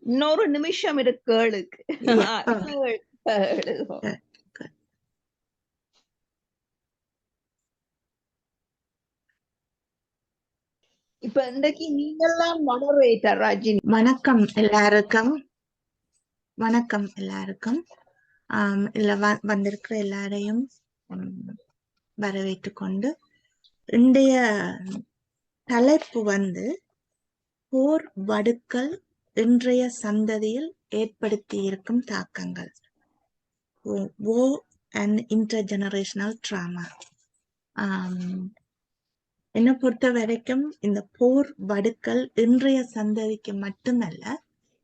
இன்னொரு நிமிஷம் இருக்கு கேளுக்கு. Yeah. கேளு. Good, good. இப்ப இன்றைக்கு நீங்கெல்லாம் மாடரேட்டர் ராஜினி. வணக்கம் எல்லாருக்கும். வணக்கம் எல்லாருக்கும். இல்ல வந்திருக்கிற எல்லாரையும் வரவேற்று கொண்டு இன்றைய தலைப்பு போர் வடுக்கள் இன்றைய சந்ததியில் ஏற்படுத்தி இருக்கும் தாக்கங்கள். War and Intergenerational Trauma. என்னை பொறுத்த வரைக்கும் இந்த போர் வடுக்கள் இன்றைய சந்ததிக்கு மட்டுமல்ல,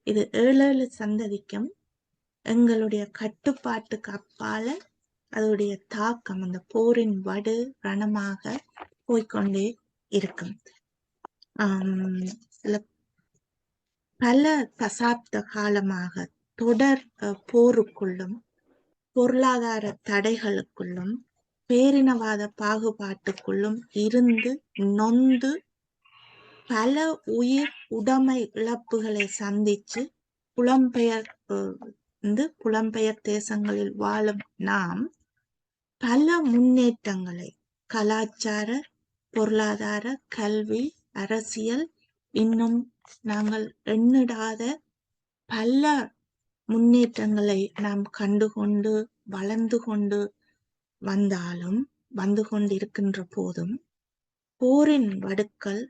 இது 7 சந்ததிக்கும் எங்களுடைய கட்டுப்பாட்டுக்கு அப்பால அதோடைய தாக்கம் அந்த போரின் வடு ரணமாக போய்கொண்டே இருக்கும். பல தசாப்த காலமாக தொடர் போருக்குள்ளும் பொருளாதார தடைகளுக்குள்ளும் பேரினவாத பாகுபாட்டுக்குள்ளும் இருந்து நொந்து பல உயிர் உடைமை இழப்புகளை சந்திச்சு புலம்பெயர் தேசங்களில் வாழும் நாம் பல முன்னேற்றங்களை கலாச்சார, பொருளாதார, கல்வி, அரசியல், இன்னும் நாங்கள் எண்ணிடாத பல முன்னேற்றங்களை நாம் கண்டுகொண்டு வளர்ந்து கொண்டு வந்து கொண்டிருக்கின்ற போதும் போரின் வடுக்கள்,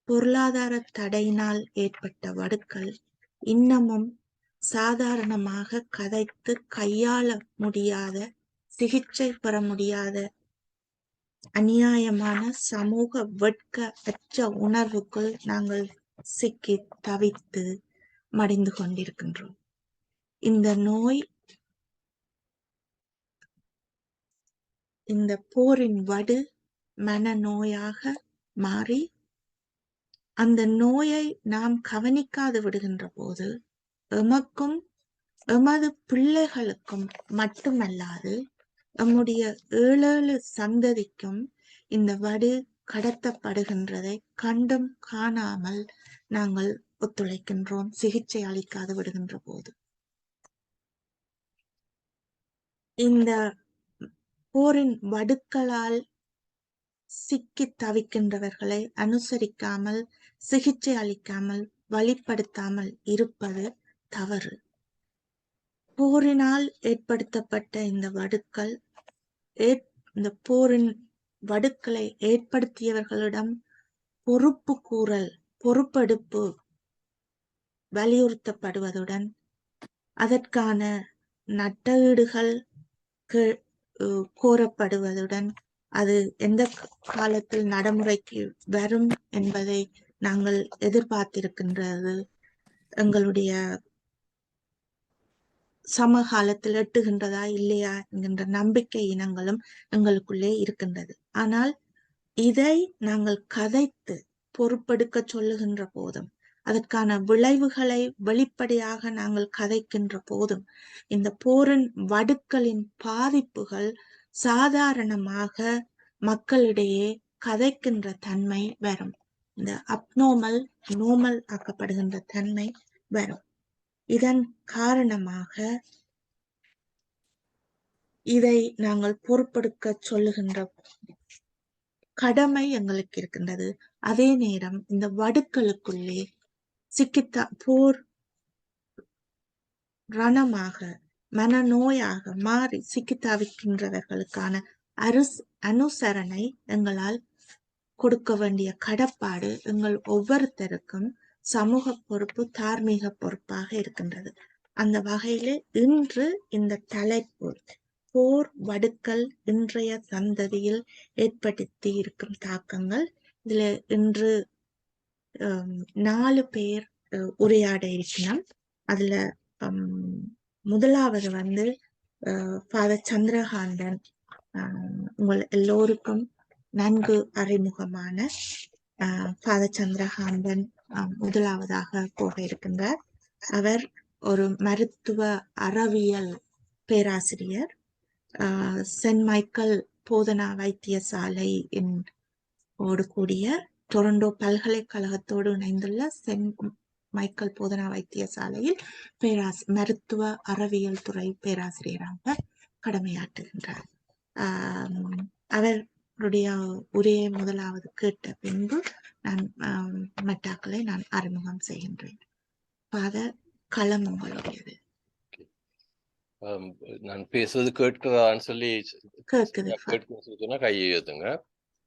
பொருளாதார தடையினால் ஏற்பட்ட வடுக்கள் இன்னமும் சாதாரணமாக கதைத்து கையாள முடியாத, சிகிச்சை பெற முடியாத அநியாயமான சமூக வெட்க அற்ற உணர்வுக்குள் நாங்கள் சிக்கி தவித்து மடிந்து கொண்டிருக்கின்றோம். இந்த நோய், இந்த போரின் வடு மனநோயாக மாறி அந்த நோயை நாம் கவனிக்காது விடுகின்ற போது எமக்கும் எமது பிள்ளைகளுக்கும் மட்டுமல்லாது நம்முடைய 7 சந்ததிக்கும் இந்த வடு கடத்தப்படுகின்றதை கண்டும் காணாமல் நாங்கள் ஒத்துழைக்கின்றோம், சிகிச்சை அளிக்காது விடுகின்ற போது. இந்த போரின் வடுக்களால் சிக்கி தவிக்கின்றவர்களை அனுசரிக்காமல், சிகிச்சை அளிக்காமல், வழிப்படுத்தாமல் இருப்பது தவறு. போரினால் ஏற்படுத்தப்பட்ட இந்த வடுக்கள், இந்த போரின் வடுக்களை ஏற்படுத்தியவர்களிடம் பொறுப்பு கூறல், பொறுப்பெடுப்பு வலியுறுத்தப்படுவதுடன் அதற்கான நட்டஈடுகள் கோரப்படுவதுடன் அது எந்த காலத்தில் நடைமுறைக்கு வரும் என்பதை நாங்கள் எதிர்பார்த்திருக்கின்றது எங்களுடைய சமகாலத்தில் எட்டுகின்றதா இல்லையா என்கின்ற நம்பிக்கை இனங்களும் எங்களுக்குள்ளே இருக்கின்றது. ஆனால் இதை நாங்கள் கதைத்து பொறுப்பெடுக்க சொல்லுகின்ற போதும், அதற்கான விளைவுகளை வெளிப்படையாக நாங்கள் கதைக்கின்ற போதும் இந்த போரின் வடுக்களின் பாதிப்புகள் சாதாரணமாக மக்களிடையே கதைக்கின்ற தன்மை வரும். இந்த அப்நார்மல் நோமல் ஆக்கப்படுகின்ற தன்மை வரும். இதன் காரணமாக இதை நாங்கள் பொறுப்பெடுக்க சொல்லுகின்ற கடமை எங்களுக்கு இருக்கின்றது. அதே நேரம் இந்த வடுக்களுக்குள்ளே போர் ரணமாக, மனநோயாக மாறி சிக்கித்தாவிக்கின்றவர்களுக்கான அனுசரணை எங்களால் கொடுக்க வேண்டிய கடப்பாடு எங்கள் ஒவ்வொருத்தருக்கும் சமூக பொறுப்பு, தார்மீக பொறுப்பாக இருக்கின்றது. அந்த வகையிலே இன்று இந்த தலைப்பு போர் வடுக்கள் இன்றைய சந்ததியில் ஏற்படுத்தி இருக்கும் தாக்கங்கள். இதுல இன்று 4 பேர் உரையாட இருக்கணும். அதுல முதலாவது ஃபாதர் சந்திரகாந்தன், உங்கள் எல்லோருக்கும் நன்கு அறிமுகமான ஃபாதர் சந்திரகாந்தன் முதலாவதாக போக இருக்கின்றார். அவர் ஒரு மருத்துவ அறவியல் பேராசிரியர். சென்ட் மைக்கேல் போதனா வைத்தியசாலை ஓடு கூடிய டொரண்டோ பல்கலைக்கழகத்தோடு இணைந்துள்ள சென்ட் மைக்கேல் போதனா வைத்தியசாலையில் மருத்துவ அறவியல் துறை பேராசிரியராக கடமையாற்றுகின்றார். அவருடைய உரையை முதலாவது கேட்ட பின்பு நான் மெட்டாக்களை நான் அறிமுகம் செய்கின்றேன். ஃபாதர், களம் உங்களுடையது. நான் பேசுறது கேட்கிறதான்னு சொல்லி கேட்குது சொன்னா கையை ஏத்துங்க.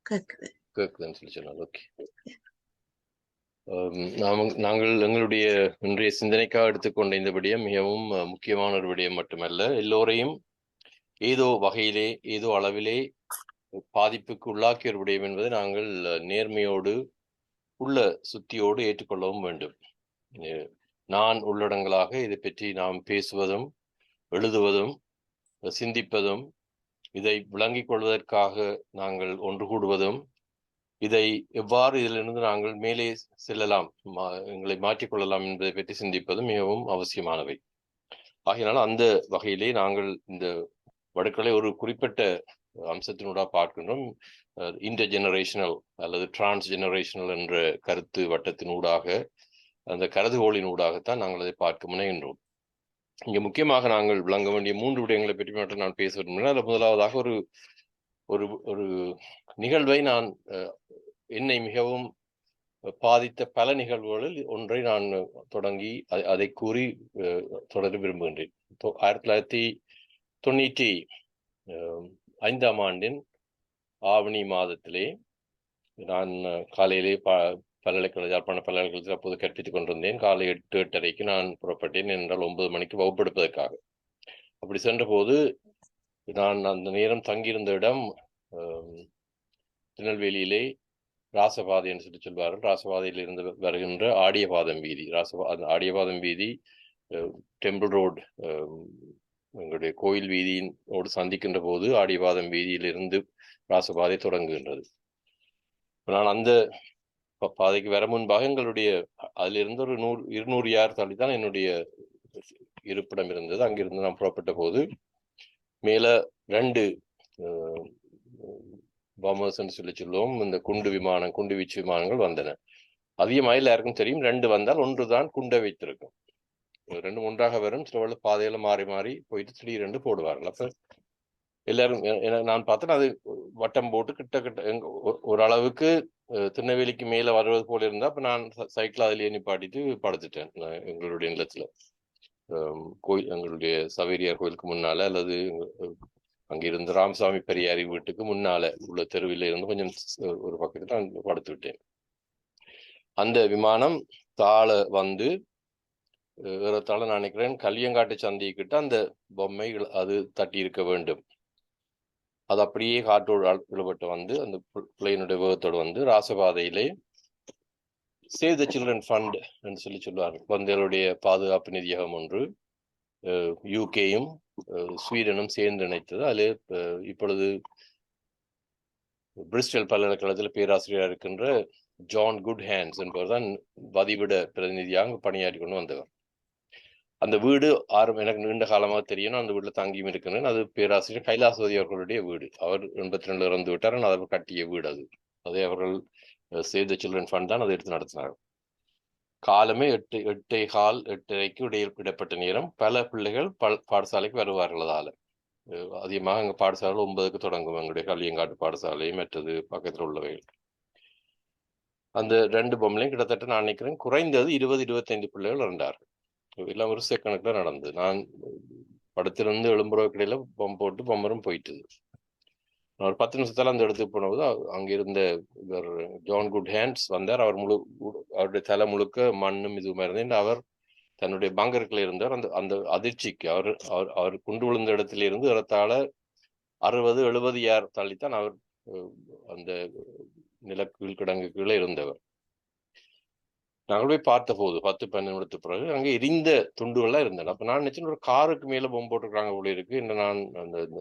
கேட்குதுன்னு சொல்லி சொன்னாங்க. ஓகே. நாங்கள் எங்களுடைய இன்றைய சிந்தனைக்காக எடுத்துக்கொண்ட இந்த விடயம் மிகவும் முக்கியமான ஒரு விடயம் மட்டுமல்ல, எல்லோரையும் ஏதோ வகையிலே ஏதோ அளவிலே பாதிப்புக்கு உள்ளாக்கிய ஒரு விடயம் என்பதை நாங்கள் நேர்மையோடு உள்ள சுத்தியோடு ஏற்றுக்கொள்ளவும் வேண்டும். நான் உள்ளடங்களாக இதை பற்றி நாம் பேசுவதும் எழுதுவதும் சிந்திப்பதும் இதை விளங்கிக் கொள்வதற்காக நாங்கள் ஒன்று கூடுவதும் இதை எவ்வாறு இதிலிருந்து நாங்கள் மேலே செல்லலாம், எங்களை மாற்றிக்கொள்ளலாம் என்பதை பற்றி சிந்திப்பதும் மிகவும் அவசியமானவை. ஆகையினால் அந்த வகையிலே நாங்கள் இந்த வடுக்களை ஒரு குறிப்பிட்ட அம்சத்தினூடாக பார்க்கின்றோம். இன்டர்ஜெனரேஷனல் அல்லது டிரான்ஸ்ஜெனரேஷனல் என்ற கருத்து வட்டத்தினூடாக, அந்த கருதுகோளினூடாகத்தான் நாங்கள் அதை பார்க்க முனைகின்றோம். இங்க முக்கியமாக நாங்கள் விளங்க வேண்டிய 3 விடயங்களை பற்றி மட்டும் நான் பேச விரும்புகிறேன். அதில் முதலாவதாக ஒரு நிகழ்வை நான் என்னை மிகவும் பாதித்த பல நிகழ்வுகளில் ஒன்றை நான் தொடங்கி அதை கூறி தொடர விரும்புகின்றேன். 1995ஆம் ஆண்டின் ஆவணி மாதத்திலே நான் காலையிலே யாழ்ப்பாண பல்கலைக்கழகத்தில் அப்போது கற்பித்துக் கொண்டிருந்தேன். காலை 8:30க்கு நான் புறப்பட்டேன். என்றால் 9 மணிக்கு வகுப்பெடுப்பதற்காக. அப்படி சென்ற போது நான் அந்த நேரம் தங்கியிருந்த இடம் திருநெல்வேலியிலே ராசபாதை என்று சொல்லி சொல்வார்கள். ராசபாதையில் இருந்து வருகின்ற ஆடியபாதம் வீதி. ஆடியபாதம் வீதி டெம்பிள் ரோடு, எங்களுடைய கோயில் வீதியோடு சந்திக்கின்ற போது ஆடியபாதம் வீதியிலிருந்து ராசபாதை தொடங்குகின்றது. நான் அந்த பாதைக்கு வர முன்பாக எங்களுடைய அதிலிருந்து ஒரு 200 யார்டு தள்ளித்தான் என்னுடைய இருப்பிடம் இருந்தது. அங்கிருந்து நான் புறப்பட்ட போது மேல 2 பாம்பர்ஸ் என்று சொல்லி சொல்லுவோம், இந்த குண்டு வீச்சு விமானங்கள் வந்தன. அதிகமாக எல்லாருக்கும் தெரியும், 2 வந்தால் 1 தான் குண்டை வைத்திருக்கும். 2 ஒன்றாக வரும். சில பாதையில மாறி மாறி போயிட்டு திடீரென்று போடுவார்கள். அப்ப எல்லாரும் நான் பார்த்தேன், அது வட்டம் போட்டு கிட்ட ஓரளவுக்கு திருநெல்வேலிக்கு மேல வருவது போல இருந்தா, அப்ப நான் சைக்கிள் அதிலேயே நிப்பாட்டிட்டு படுத்துட்டேன் எங்களுடைய நிலத்துல. எங்களுடைய சவேரியார் கோயிலுக்கு முன்னால அல்லது அங்கிருந்து ராமசாமி பெரியாரி வீட்டுக்கு முன்னால உள்ள தெருவில் இருந்து கொஞ்சம் ஒரு பக்கத்துல நான் படுத்து விட்டேன். அந்த விமானம் தாழ வந்து ஏறத்தாழ நான் நினைக்கிறேன் கல்வியங்காட்டு சந்தைக்கிட்ட அந்த பொம்மை அது தட்டி இருக்க வேண்டும். அது அப்படியே காற்றோடு விழுபட்டு வந்து அந்த பிள்ளையினுடைய வேகத்தோடு வந்து ராசபாதையிலே சேவ் த சில்ட்ரன் ஃபண்ட் என்று சொல்லி சொல்வார்கள். குழந்தைகளுடைய பாதுகாப்பு நிதியகம் ஒன்று யூகேயும் ஸ்வீடனும் சேர்ந்து இணைத்தது. அதில் இப்பொழுது பிரிஸ்டல் பல்கலைக்கழகத்தில் பேராசிரியராக இருக்கின்ற ஜான் குட் ஹேண்ட்ஸ் என்பவர் தான் வதிவிட பிரதிநிதியாக பணியாற்றி கொண்டு வந்தவர். அந்த வீடு எனக்கு நீண்ட காலமாக தெரியும். அந்த வீட்டில் தங்கியும் இருக்கிறேன். அது பேராசிரியர் கைலாசவதி அவர்களுடைய வீடு. அவர் 82 இறந்து விட்டார். அவர் கட்டிய வீடு அது. அதை அவர்கள் சேவ் த சில்ட்ரன் ஃபண்ட் தான் அதை எடுத்து நடத்தினார்கள். காலமே 8:15 விடப்பட்ட நேரம். பல பிள்ளைகள் பாடசாலைக்கு வருவார்கள். அதால அதிகமாக அங்கே பாடசாலை 9க்கு தொடங்கும். எங்களுடைய கல்வியங்காட்டு பாடசாலை மற்றது பக்கத்தில் உள்ளவைகள். அந்த 2 பொம்மையும் கிட்டத்தட்ட நான் நினைக்கிறேன் குறைந்தது 20-25 பிள்ளைகள் இருந்தார்கள். எல்லாம் ஒரு செகண்டுக்குள்ள நடந்தது. நான் படத்திலிருந்து எழும்புறதுக்கிடையில பொம்பரும் போயிட்டுது. நான் ஒரு 10 நிமிஷத்தால அந்த இடத்துக்கு போனபோது அங்கிருந்த இவர் ஜான் குட் ஹேண்ட்ஸ் வந்தார். அவருடைய தலை முழுக்க மண்ணும் இதுவுமா இருந்தேன். அவர் தன்னுடைய பங்கருக்குள்ள இருந்தார். அந்த அதிர்ச்சிக்கு அவர் குண்டு விழுந்த இடத்துல இருந்து ஏறத்தாழ 60-70 யார் தள்ளித்தான் அவர் அந்த நிலக்கீழ் கிடங்கு கீழே இருந்தவர். நாங்கள் போய் பார்த்த போது 10-12 நிமிடத்துக்கு பிறகு அங்கே எரிந்த துண்டுகள்லாம் இருந்தன. அப்ப நான் நினைச்சேன் ஒரு காருக்கு மேல பொம்பு போட்டிருக்காங்க போல இருக்கு. நான்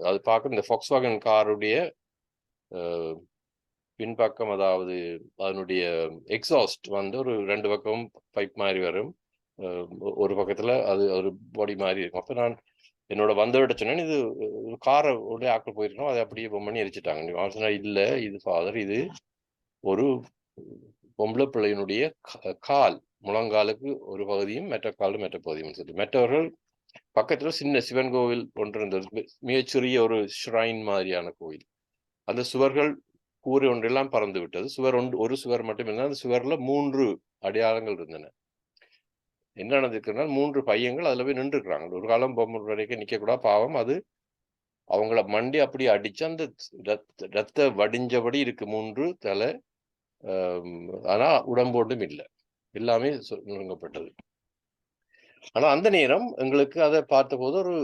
அது பார்க்க இந்த ஃபாக்ஸ்வாகன் காருடைய பின்பக்கம், அதாவது அதனுடைய எக்ஸாஸ்ட் வந்து ஒரு 2 பக்கமும் பைப் மாதிரி வரும். ஒரு பக்கத்துல அது ஒரு பாடி மாதிரி இருக்கும். அப்ப நான் என்னோட வந்தவிட சொன்னேன், இது காரை உடைய ஆக்கள் போயிருக்கோம், அதை அப்படியே பொம்மணி எரிச்சிட்டாங்க. அவர் சொன்னா இல்ல, இது ஃபாதர், இது ஒரு பொம்பளை பிள்ளையினுடைய கால் முழங்காலுக்கு ஒரு பகுதியும் மற்ற காலும் மற்ற பகுதியும் சொல்லி மற்றவர்கள் பக்கத்துல சின்ன சிவன் கோவில் ஒன்று இருந்தது, மிகச்சிறிய ஒரு ஷ்ரைன் மாதிரியான கோயில். அந்த சுவர்கள் கூரை ஒன்றெல்லாம் பறந்து விட்டது. சுவர் ஒரு சுவர் மட்டும் இருந்தால் அந்த சுவர்ல 3 அடையாளங்கள் இருந்தன. என்ன நடந்திருக்குன்னா 3 பையங்கள் அதுல போய் நின்றுக்கிறாங்க. ஒரு காலம் பொம்மை வரைக்கும் நிக்க கூட பாவம், அது அவங்கள மண்டி அப்படி அடிச்சு அந்த ரத்த வடிஞ்சபடி இருக்கு 3 தலை. ஆனா உடம்போடும் இல்லை, எல்லாமே நுணுங்கப்பட்டது. ஆனா அந்த நேரம் எங்களுக்கு அதை பார்த்த போது ஒரு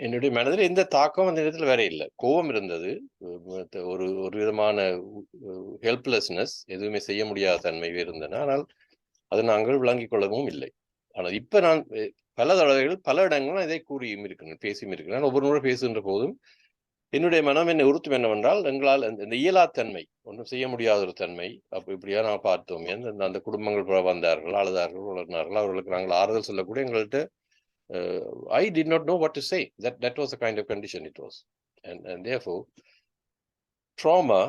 என்னுடைய மனதில் எந்த தாக்கம் அந்த நேரத்தில் வேற இல்லை. கோபம் இருந்தது, ஒரு ஒரு விதமான ஹெல்ப்லெஸ்னஸ், எதுவுமே செய்ய முடியாத தன்மை இருந்தன. ஆனால் அதை நாங்கள் விளங்கிக் கொள்ளவும் இல்லை. ஆனால் இப்ப நான் பல தடவைகள் பல இடங்களும் இதை கூறியும் இருக்கிறேன், பேசியும் இருக்கிறேன். ஒவ்வொரு முறை பேசுகின்ற போதும் என்னுடைய மனம் என்னை உறுத்தும் என்னவென்றால், எங்களால் இந்த இயலாத்தன்மை, ஒன்றும் செய்ய முடியாத ஒரு தன்மை. அப்ப இப்படியா நான் பார்த்தோம். அந்த குடும்பங்கள் வந்தார்கள், அழுதார்கள், வளர்னார்கள். அவர்களுக்கு நாங்கள் ஆறுதல் சொல்லக்கூடிய எங்கள்கிட்ட I did not know what to say. That was the kind of condition it was. And therefore, trauma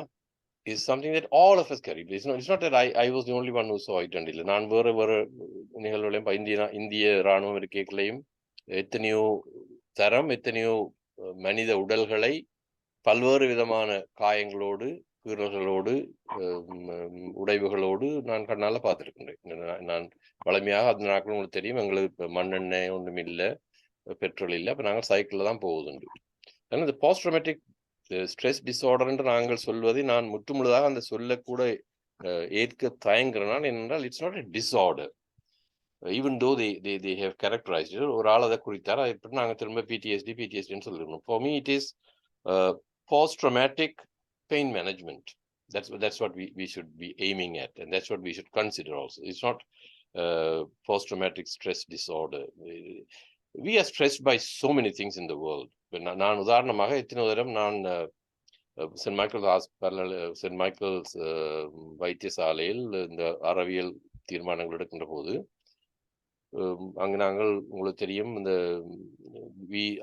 is something that all of us carry. It's not that I was the only one who saw it. நான் வேறு நிகழ்வுகளையும் இந்திய இராணுவம் இருக்கைகளையும் எத்தனையோ தரம், எத்தனையோ மனித உடல்களை பல்வேறு விதமான காயங்களோடு, கீறல்களோடு, உடைவுகளோடு நான் கண்ணால பார்த்துருக்கின்றேன். நான் வளமையாக அந்த நாட்கள் உங்களுக்கு தெரியும், எங்களுக்கு மண்ணெண்ணெய் ஒன்றும் இல்லை, பெட்ரோல் இல்லை. அப்போ நாங்கள் சைக்கிளில் தான் போவதுண்டு. ஆனால் இந்த போஸ்ட் ட்ராமேட்டிக் ஸ்ட்ரெஸ் டிஸார்டர் என்று நாங்கள் சொல்வதை நான் முற்றுமுழுதாக அந்த சொல்லக்கூட ஏற்க தயங்குறேன். என்னென்றால் it's not a disorder. Even though they have characterized it. ஒரு ஆள் அதை குறித்தார், அதை பற்றி நாங்கள் திரும்ப பிடிஎஸ்டின்னு சொல்லிடணும். For me it is post-traumatic pain management. That's what we should be aiming at, and that's what we should consider also. It's not post-traumatic stress disorder. We are stressed by so many things in the world. நான் உதாரணமாக எத்தனை தரம் நான் send Michael's வைத்தியசாலையில் இந்த அறவியல் தீர்மானங்கள் எடுக்கின்ற போது அங்கு நாங்கள் உங்களுக்கு தெரியும், இந்த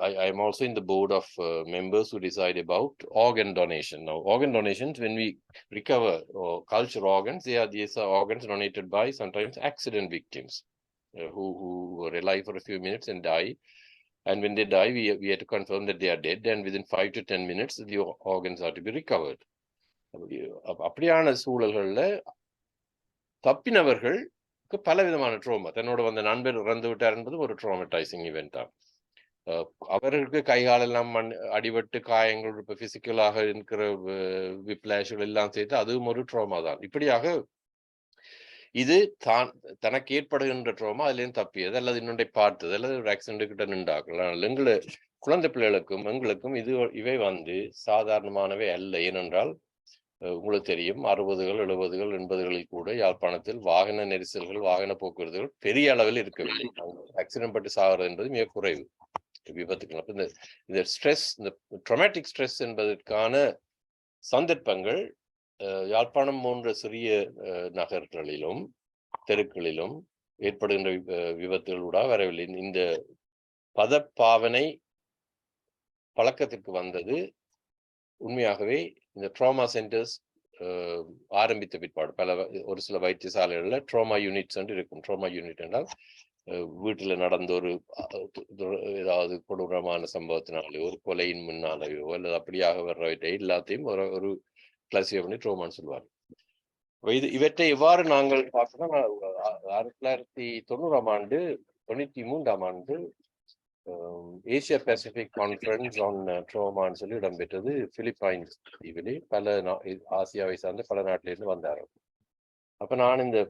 I am also in the board of members who decide about organ donation. Now, organ donations, when we recover or culture organs, these are organs donated by sometimes accident victims who were alive for a few minutes and die. And when they die, we have to confirm that they are dead, and within 5 to 10 minutes, the organs are to be recovered. அப்படியான சூழல்களில் தப்பினவர்கள் பல விதமான trauma, தன்னோட வந்த நண்பர் இறந்து விட்டார் என்பது ஒரு ட்ரோமடைசிங் இவெண்ட் தான். அவர்களுக்கு கைகாலெல்லாம் அடிபட்டு காயங்கள், இப்போ பிசிக்கலாக இருக்கிற விப்ளாஷ்கள் எல்லாம் சேர்த்து அதுவும் ஒரு ட்ரோமா தான். இப்படியாக இது தனக்கு ஏற்படுகின்ற ட்ரோமா, அதுலேயும் தப்பியது அல்லது இன்னொன்றை பார்த்தது அல்லது ஒரு ஆக்சிடென்ட் கிட்ட நின்றாக்கலாம். எங்களை குழந்தை பிள்ளைகளுக்கும் எங்களுக்கும் இவை சாதாரணமானவை அல்ல. ஏனென்றால் உங்களுக்கு தெரியும், 60கள் 70கள் 80களில் கூட யாழ்ப்பாணத்தில் வாகன நெரிசல்கள், வாகன போக்குவரத்துகள் பெரிய அளவில் இருக்கவில்லை. ஆக்சிடென்ட் பட்டு சாகிறது என்பது மிக குறைவு விபத்துக்கள். இந்த ஸ்ட்ரெஸ், இந்த ட்ராமாட்டிக் ஸ்ட்ரெஸ் என்பதற்கான சந்தர்ப்பங்கள் யாழ்ப்பாணம் போன்ற சிறிய நகர்களிலும் தெருக்களிலும் ஏற்படுகின்ற விபத்துகளூடாக வரவில்லை. இந்த பதப்பாவனை பழக்கத்திற்கு வந்தது உண்மையாகவே இந்த ட்ராமா சென்டர்ஸ் ஆரம்பித்த பிற்பாடு. ஒரு சில வைத்தியசாலைகளில் ட்ராமா யூனிட்ஸ் என்று இருக்கும். ட்ராமா யூனிட் என்றால் வீட்டில் நடந்த ஒரு ஏதாவது கொடூரமான சம்பவத்தினாலே, ஒரு கொலையின் முன்னாலேயோ அல்லது அப்படியாக வர்றவற்றை எல்லாத்தையும் ஒரு கிளாசிஃபை பண்ணி ட்ரோமான்னு சொல்லுவாங்க. இவற்றை எவ்வாறு நாங்கள் பார்த்தோம்னா, 1990ஆம் ஆண்டு 93ஆம் ஆண்டு ஏசியா பசிபிக் கான்ஃபரன்ஸ் ஆன் ட்ரோமான்னு சொல்லி இடம்பெற்றது பிலிப்பைன்ஸ் தீவிலே. ஆசியாவை சார்ந்த பல நாட்டிலிருந்து வந்தார்கள். அப்ப நான் இந்த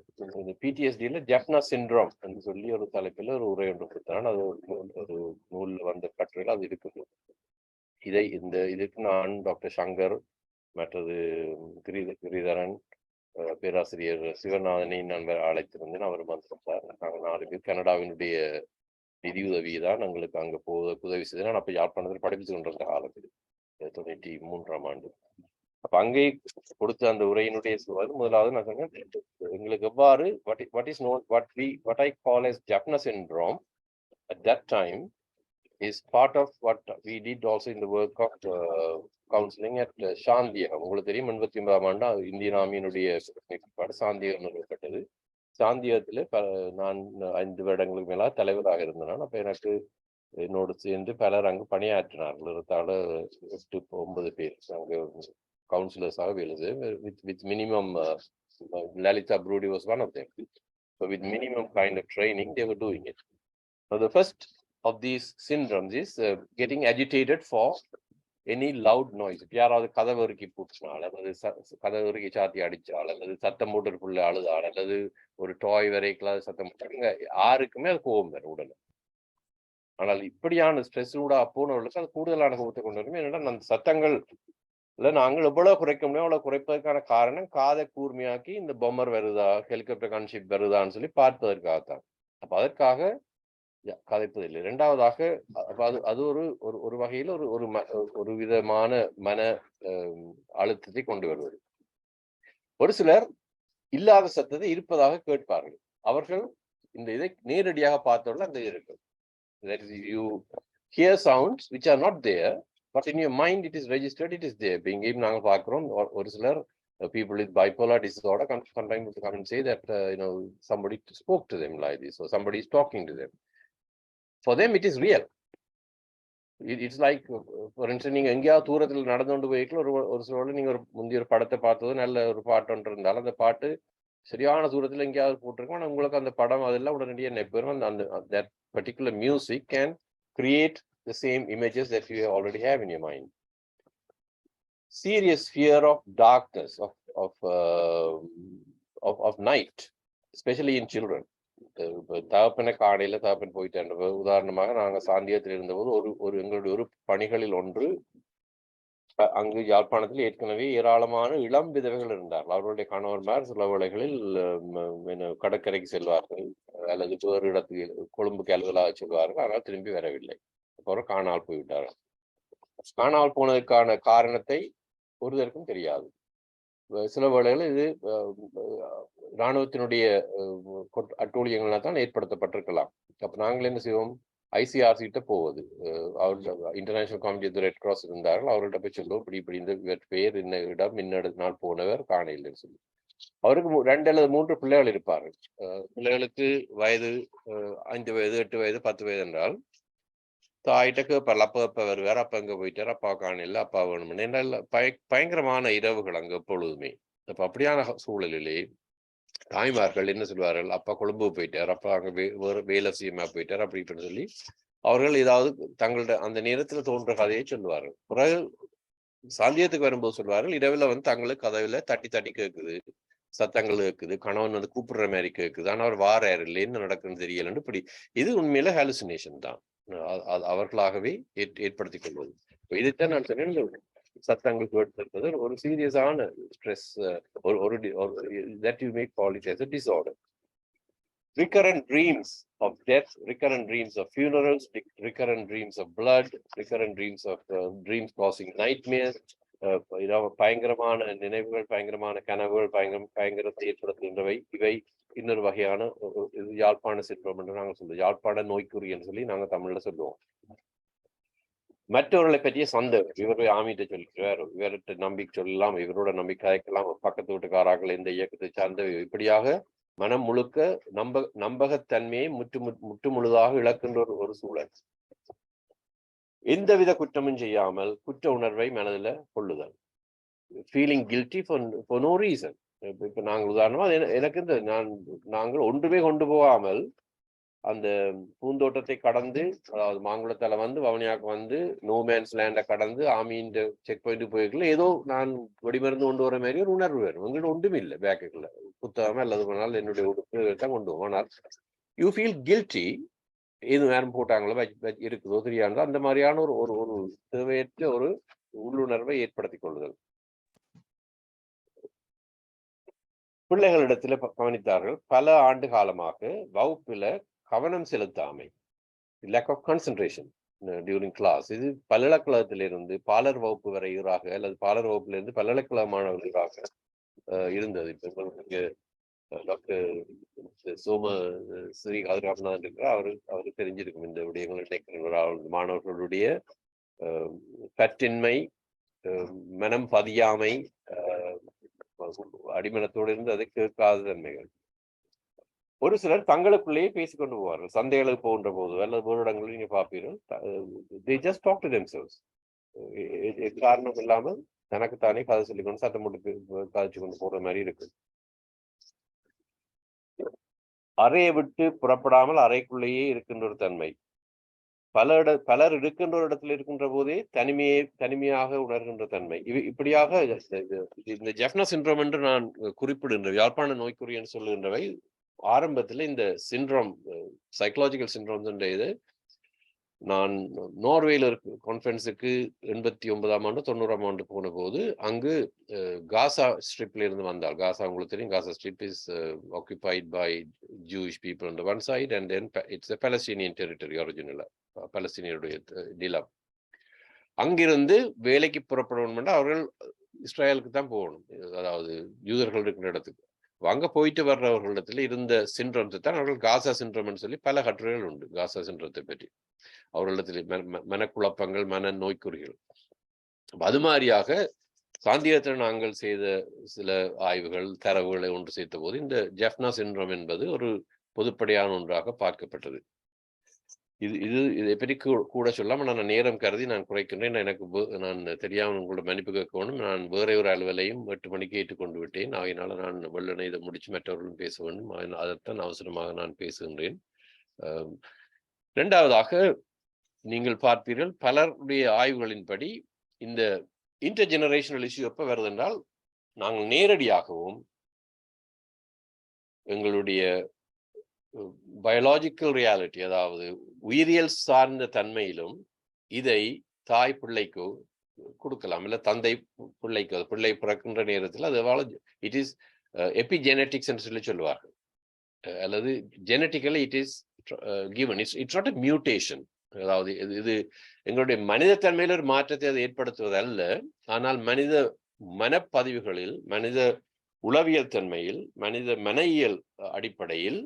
பிடிஎஸ்டியில ஜப்னா சிண்ட்ரோம் என்று சொல்லி ஒரு தலைப்பில் ஒரு உரை ஒன்று கொடுத்தேன். அது ஒரு நூலில் வந்த கட்டுரையில் அது இருக்குது. இதுக்கு நான் டாக்டர் சங்கர், மற்றது கிரிதரன், பேராசிரியர் சிவநாதனை நான் அழைத்திருந்தேன். அவர் வந்திருந்தார். நாங்கள் 4 பேர் கனடாவினுடைய நிதியுதவி தான் எங்களுக்கு அங்கே உதவி செய்து. நான் அப்போ யாழ்ப்பாணத்தில் படிப்பிச்சு கொண்டிருந்த காலத்தில் 93ஆம் ஆண்டு. அப்போ அங்கே கொடுத்த அந்த உரையினுடைய முதலாவது நான் சொன்னேன், எங்களுக்கு எவ்வாறு what I call as Japanese syndrome at that time is part of what we did also in the work of counseling at சாந்தியகம். உங்களுக்கு தெரியும் 89ஆம் ஆண்டு இந்தியன் ஆர்மியினுடைய சாந்தியகம் நிறுவப்பட்டது. சாந்தியகத்துல நான் 5 வருடங்களுக்கு மேல தலைவராக இருந்தேன். அப்ப எனக்கு என்னோடு சேர்ந்து பலர் அங்கு பணியாற்றினார்கள். ஏறத்தாழ 8-9 பேர் அங்கு கவுன்சிலர்ஸாக வேலை செய்து with minimum Lalita Brody was one of them. So with minimum kind of training they were doing it. Now the first of these syndromes is getting agitated for any loud noise. யாராவது கதவறுக்கி பூட்டினால், அல்லது கதவறுக்கி சாத்தி அடிச்சால், அல்லது சத்தம் போட்டுக்குள்ள அழுதால், அல்லது ஒரு டாய் வரைக்கலாவது சத்தம் போட்டாங்க, யாருக்குமே அது கோபம் வரும் உடனே. ஆனால் இப்படியான ஸ்ட்ரெஸ் கூட போனவர்களுக்கு அது கூடுதலான கோபத்தை கொண்டு வரும். ஏன்னா அந்த சத்தங்கள் நாங்கள் எவ்வளவு குறைக்க முடியும் அவ்வளவு குறைப்பதற்கான காரணம் காதை கூர்மையாக்கி இந்த பொம்மர் வருதா, ஹெலிகாப்டர் கான்ஷிப் வருதான்னு சொல்லி பார்ப்பதற்காகத்தான். அப்ப அதற்காக கதைப்பதில்லை. இரண்டாவதாக அது ஒரு வகையில் ஒரு விதமான மன அழுத்தத்தை கொண்டு வருவது. ஒரு சிலர் இல்லாத சத்தத்தை இருப்பதாக கேட்பார்கள். அவர்கள் இந்த இதை நேரடியாக பார்த்தவர்கள் அந்த இருக்கு. That is, you hear sounds which are not there, but in your mind it is registered, it is there. Being even நாங்கள் பார்க்கிறோம் ஒரு சிலர் people with bipolar disorder sometimes come and say that somebody spoke to them like this, or somebody is talking to them. For them it is real. It's like, for instance, நீங்க எங்கேயாவது தூரத்தில் நடந்து கொண்டு போயிட்டு ஒரு சில நீங்க முந்தைய ஒரு படத்தை பார்த்தது நல்ல ஒரு பாட்டு ஒன்று இருந்தாலும் அந்த பாட்டு சரியான தூரத்தில் எங்கேயாவது போட்டிருக்கோம். ஆனால் உங்களுக்கு அந்த படம் அதெல்லாம் உடனடியாக நெப்பெறும். that particular music can create the same images that you already have in your mind. Serious fear of darkness, of night, especially in children. தகப்பனை காடையில தகப்பன் போயிட்டு, உதாரணமாக நாங்க சாந்தியத்தில் இருந்தபோது ஒரு எங்களுடைய ஒரு பணிகளில் ஒன்று, அங்கு யாழ்ப்பாணத்தில் ஏற்கனவே ஏராளமான இளம் விதவைகள் இருந்தார்கள். அவர்களுடைய கணவன்மார் சில வேளைகளில் கடற்கரைக்கு செல்வார்கள், அல்லது வேறு இடத்துக்கு கொழும்புக்கு அலுவலாக செல்வார்கள். ஆனால் திரும்பி வரவில்லை. அப்புறம் காணாமல் போய்விட்டார்கள். காணாமல் போனதற்கான காரணத்தை ஒருவருக்கும் தெரியாது. சில வேளைகளில் இது இராணுவத்தினுடைய அட்டூழியங்களால் தான் ஏற்படுத்தப்பட்டிருக்கலாம். அப்ப நாங்கள் என்ன செய்வோம், ICRC கிட்ட போவது, அவர்கள் இன்டர்நேஷனல் கம்யூனிட்டி ரெட் கிராஸ் இருந்தார்கள், அவர்கள்ட்ட போய் சொல்லுவோம், இப்படி இந்த பேர் என்ன இடம் நாள் போனவர் காணையில் சொல்லி. அவருக்கு 2 அல்லது 3 பிள்ளைகள் இருப்பார்கள். பிள்ளைகளுக்கு வயது 5 வயது 8 வயது 10 வயது என்றால் தாயிட்ட கேட்பார்கள், அப்பா வருவார், அப்பா எங்க போயிட்டார், அப்பா காணையில், அப்பா வேணும்னு. என்ன பயங்கரமான இரவுகள் அங்க எப்பொழுதுமே. அப்ப அப்படியான சூழலிலே தாய்மார்கள் என்ன சொல்வார்கள், அப்பா கொழும்பு போயிட்டார், அப்பா அங்க வேறு வேலை செய்யமா போயிட்டார், அப்படி இப்படின்னு சொல்லி அவர்கள் ஏதாவது தங்களோட அந்த நேரத்துல தோன்ற கதையை சொல்லுவார்கள். பிறகு சாந்தியத்துக்கு வரும்போது சொல்வார்கள், இரவுல தங்களுக்கு கதவுல தட்டி தட்டி கேட்குது, சத்தங்கள் கேட்குது, கணவன் கூப்பிடுற மாதிரி கேட்குது, ஆனால் அவர் வாராரு இல்லை, என்ன நடக்குன்னு தெரியலன்னு. இப்படி இது உண்மையில ஹாலுசினேஷன் தான், அவர்களாகவே ஏற்படுத்திக் கொள்வது. இதைத்தான் நான் சொன்னேன், சத்தங்கள் கேட்பது ஒரு சீரியஸான stress, that you may call it as a disorder. Recurrent dreams of death, recurrent dreams of funerals, recurrent dreams of blood, recurrent dreams of dreams causing nightmares, பயங்கரமான நினைவுகள், பயங்கரமான கனவுகள், பயங்கரத்தை ஏற்படுத்துகின்றவை. இவை இன்னொரு வகையான யாழ்ப்பாண சிண்ட்ரோம் என்று நாங்கள் சொல்லுவோம். யாழ்ப்பாண நோய்க்குறி என்று சொல்லி நாங்கள் தமிழ்ல சொல்லுவோம். மற்றவர்களை பற்றிய சந்தேகம், இவரை ஆமிட்ட சொல்லிக்கிறார், இவர்கிட்ட நம்பிக்கை சொல்லலாம், இவரோட நம்பிக்கை அழைக்கலாம், பக்கத்து வீட்டுக்காராக்கள் இந்த இயக்கத்தை சார்ந்த, இப்படியாக மனம் முழுக்க நம்பகத்தன்மையை முற்று முழுதாக இழக்கின்ற ஒரு சூழல். எந்தவித குற்றமும் செய்யாமல் குற்ற உணர்வை மனதில் கொள்ளுதல், feeling guilty for no reason. இப்ப நாங்கள் உதாரணமா எனக்கு நாங்கள் ஒன்றுமே கொண்டு போகாமல் அந்த பூந்தோட்டத்தை கடந்து, அதாவது மாங்குளத்தால வவுனியாவுக்கு நோமேன்ஸ் லேண்டை கடந்து ஆமீன் செக் பாயிண்ட் போயிருக்கல, ஏதோ நான் வெடிமருந்து கொண்டு வர மாதிரி ஒரு உணர்வு வேணும். உங்கள்கிட்ட ஒன்றும் இல்லை, பேக்குக்குள்ள புத்தகமா அல்லது போனால் என்னுடைய உடுப்பு தான் கொண்டு போவோம். ஆனால் யூ ஃபீல் கில்ட்டி, எது நேரம் போட்டாங்களோ இருக்குதோ தெரியாது, அந்த மாதிரியான ஒரு தேவையற்ற ஒரு உள்ளுணர்வை ஏற்படுத்திக் கொள்ளுதல். பிள்ளைகளிடத்துல கவனித்தார்கள், பல ஆண்டு காலமாக வகுப்புல கவனம் செலுத்தாமை, lack of concentration during class. இது பல்கலைக்கழகத்திலிருந்து பாலர் வகுப்பு வரை அல்லது பாலர் வகுப்புல இருந்து பல்கலைக்கழக மாணவர்களாக இருந்தது. இப்ப டாக்டர் சோம ஸ்ரீ ராமநாதன் இருக்கிறார். அவருக்கு தெரிஞ்சிருக்கும் இந்த விடயங்கள் நினைக்கிறேன். மாணவர்களுடைய பற்றின்மை, மனம் பதியாமை, அடிமனத்தோடு இருந்து அதை கேட்காத தன்மைகள். ஒரு சிலர் தங்களுக்குள்ளேயே பேசிக்கொண்டு போவார்கள். சந்தைகளுக்கு போகின்ற போது அல்லது ஒரு இடங்களில் நீங்க பார்ப்பீர்கள், they just talk to themselves. காரணம் இல்லாமல் தனக்குத்தானே கதை சொல்லிக்கொண்டு சத்தம் போட்டு கதைச்சு கொண்டு போற மாதிரி இருக்கு. அறையை விட்டு புறப்படாமல் அறைக்குள்ளேயே இருக்கின்ற ஒரு தன்மை. பலர் இருக்கின்ற ஒரு இடத்துல இருக்கின்ற போதே தனிமையாக உணர்கின்ற தன்மை. இப்படியாக இந்த ஜெஃப்னா சிண்ட்ரோம் என்று நான் குறிப்பிடுகின்ற யாழ்ப்பாண நோய்க்குறி என்று சொல்லுகின்றவை ஆரம்பத்தில் இந்த சிண்ட்ரோம், சைக்கலாஜிக்கல் சிண்ட்ரோம் என்ற இது நான் நோர்வேல கான்ஃபரன்ஸுக்கு 89ஆம் ஆண்டு 90ஆம் ஆண்டு போன போது அங்கு காசா ஸ்ட்ரிப்ல இருந்து வந்தால், காசா உங்களுக்கு தெரியும், Gaza strip is occupied by Jewish people on the one side and then it's a Palestinian territory ஒரிஜினலா, பலஸ்தீனியருடைய நிலம். அங்கிருந்து வேலைக்கு புறப்படணும் என்றால் அவர்கள் இஸ்ரேலுக்கு தான் போகணும், அதாவது யூதர்கள் இருக்கிற இடத்துக்கு. அங்க போயிட்டு வர்றவர்களிடத்துல இருந்த சிண்ட்ரோம்ஸை தான் அவர்கள் காசா சிண்ட்ரோம்னு சொல்லி பல கட்டுரைகள் உண்டு காசா சிண்ட்ரோத்தை பற்றி. அவர்களிடத்தில் மனக்குழப்பங்கள், மன நோய்க்குறிகள். அது மாதிரியாக சாந்தியத்தில் நாங்கள் செய்த சில ஆய்வுகள், தரவுகளை ஒன்று சேர்த்த போது இந்த ஜெஃப்னா சிண்ட்ரோம் என்பது ஒரு பொதுப்படையான ஒன்றாக பார்க்கப்பட்டது. இதை பற்றி கூட சொல்லாமல் நான் நேரம் கருதி நான் குறைக்கின்றேன். நான் தெரியாமல் உங்களோட மன்னிப்பு கேட்கணும். நான் வேற ஒரு அலுவலையும் 8 மணிக்கு ஏற்றுக்கொண்டு விட்டேன். ஆகையினால நான் வெள்ளனை இதை முடிச்சு மற்றவர்களும் பேச வேண்டும். அதைத்தான் அவசரமாக நான் பேசுகின்றேன். இரண்டாவதாக, நீங்கள் பார்ப்பீர்கள் பலருடைய ஆய்வுகளின்படி இந்த இன்டர்ஜெனரேஷனல் இஷ்யூ எப்ப வருது என்றால், நாங்கள் நேரடியாகவும் எங்களுடைய பயாலஜிக்கல் ரியாலிட்டி, அதாவது உயிரியல் சார்ந்த தன்மையிலும் இதை தாய் பிள்ளைக்கு கொடுக்கலாம், இல்ல தந்தை பிள்ளைக்கு, பிள்ளை பிறக்கின்ற நேரத்தில் அது இட் இஸ் எபிஜெனட்டிக்ஸ் என்று சொல்லி சொல்லுவார்கள், அல்லது genetically it is given. It's not a mutation. அதாவது இது எங்களுடைய மனித தன்மையில் ஒரு மாற்றத்தை அது ஏற்படுத்துவது அல்ல, ஆனால் மனித மனப்பதிவுகளில், மனித உளவியல் தன்மையில், மனித மனையியல் அடிப்படையில்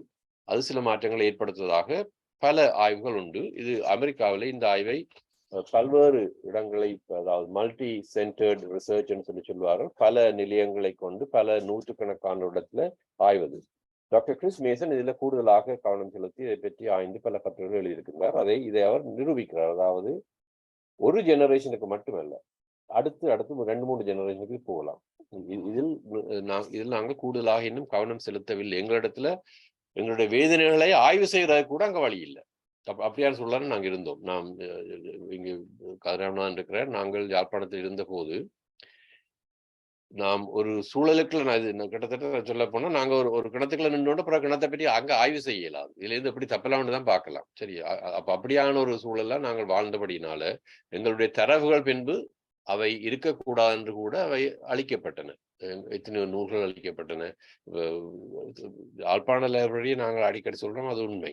அது சில மாற்றங்களை ஏற்படுத்துவதாக பல ஆய்வுகள் உண்டு. இது அமெரிக்காவில் இந்த ஆய்வை பல்வேறு இடங்களை, அதாவது மல்டி சென்டர்ட் ரிசர்ச் சொல்லி சொல்வார்கள், பல நிலையங்களை கொண்டு பல நூற்றுக்கணக்கான இடத்துல ஆய்வது. டாக்டர் கிறிஸ் மேசன் இதுல கூடுதலாக கவனம் செலுத்தி இதை பற்றி ஆய்ந்து பல கட்டுரைகள் எழுதியிருக்கிறார். இதை அவர் நிரூபிக்கிறார். அதாவது ஒரு ஜெனரேஷனுக்கு மட்டுமல்ல, அடுத்து 2-3 ஜெனரேஷனுக்கு போகலாம். இதில் நாங்கள் கூடுதலாக இன்னும் கவனம் செலுத்தவில்லை. எங்களுடைய வேதனைகளை ஆய்வு செய்யறது கூட அங்க வழி இல்லை. அப்படியான சூழலான நாங்கள் இருந்தோம். நாம் இங்கு கதிராமநாதன் இருக்கிறார். நாங்கள் யாழ்ப்பாணத்தில் இருந்த போது நாம் ஒரு சூழலுக்குள்ள, நான் கிட்டத்தட்ட சொல்ல போனா, நாங்க ஒரு கிணத்துக்குள்ள நின்று பிறகு கிணத்தை பற்றி அங்க ஆய்வு செய்யலாம், இதுல இருந்து எப்படி தப்பலாம்னு தான் பார்க்கலாம். சரி, அப்ப அப்படியான ஒரு சூழல்ல நாங்கள் வாழ்ந்தபடினால எங்களுடைய தரவுகள் பின்பு அவை இருக்கக்கூடாது என்று கூட அவை அழிக்கப்பட்டன. எத்தனையோ நூல்கள் அளிக்கப்பட்டன. யாழ்ப்பாண லைப்ரரியை நாங்கள் அடிக்கடி சொல்றோம், அது உண்மை.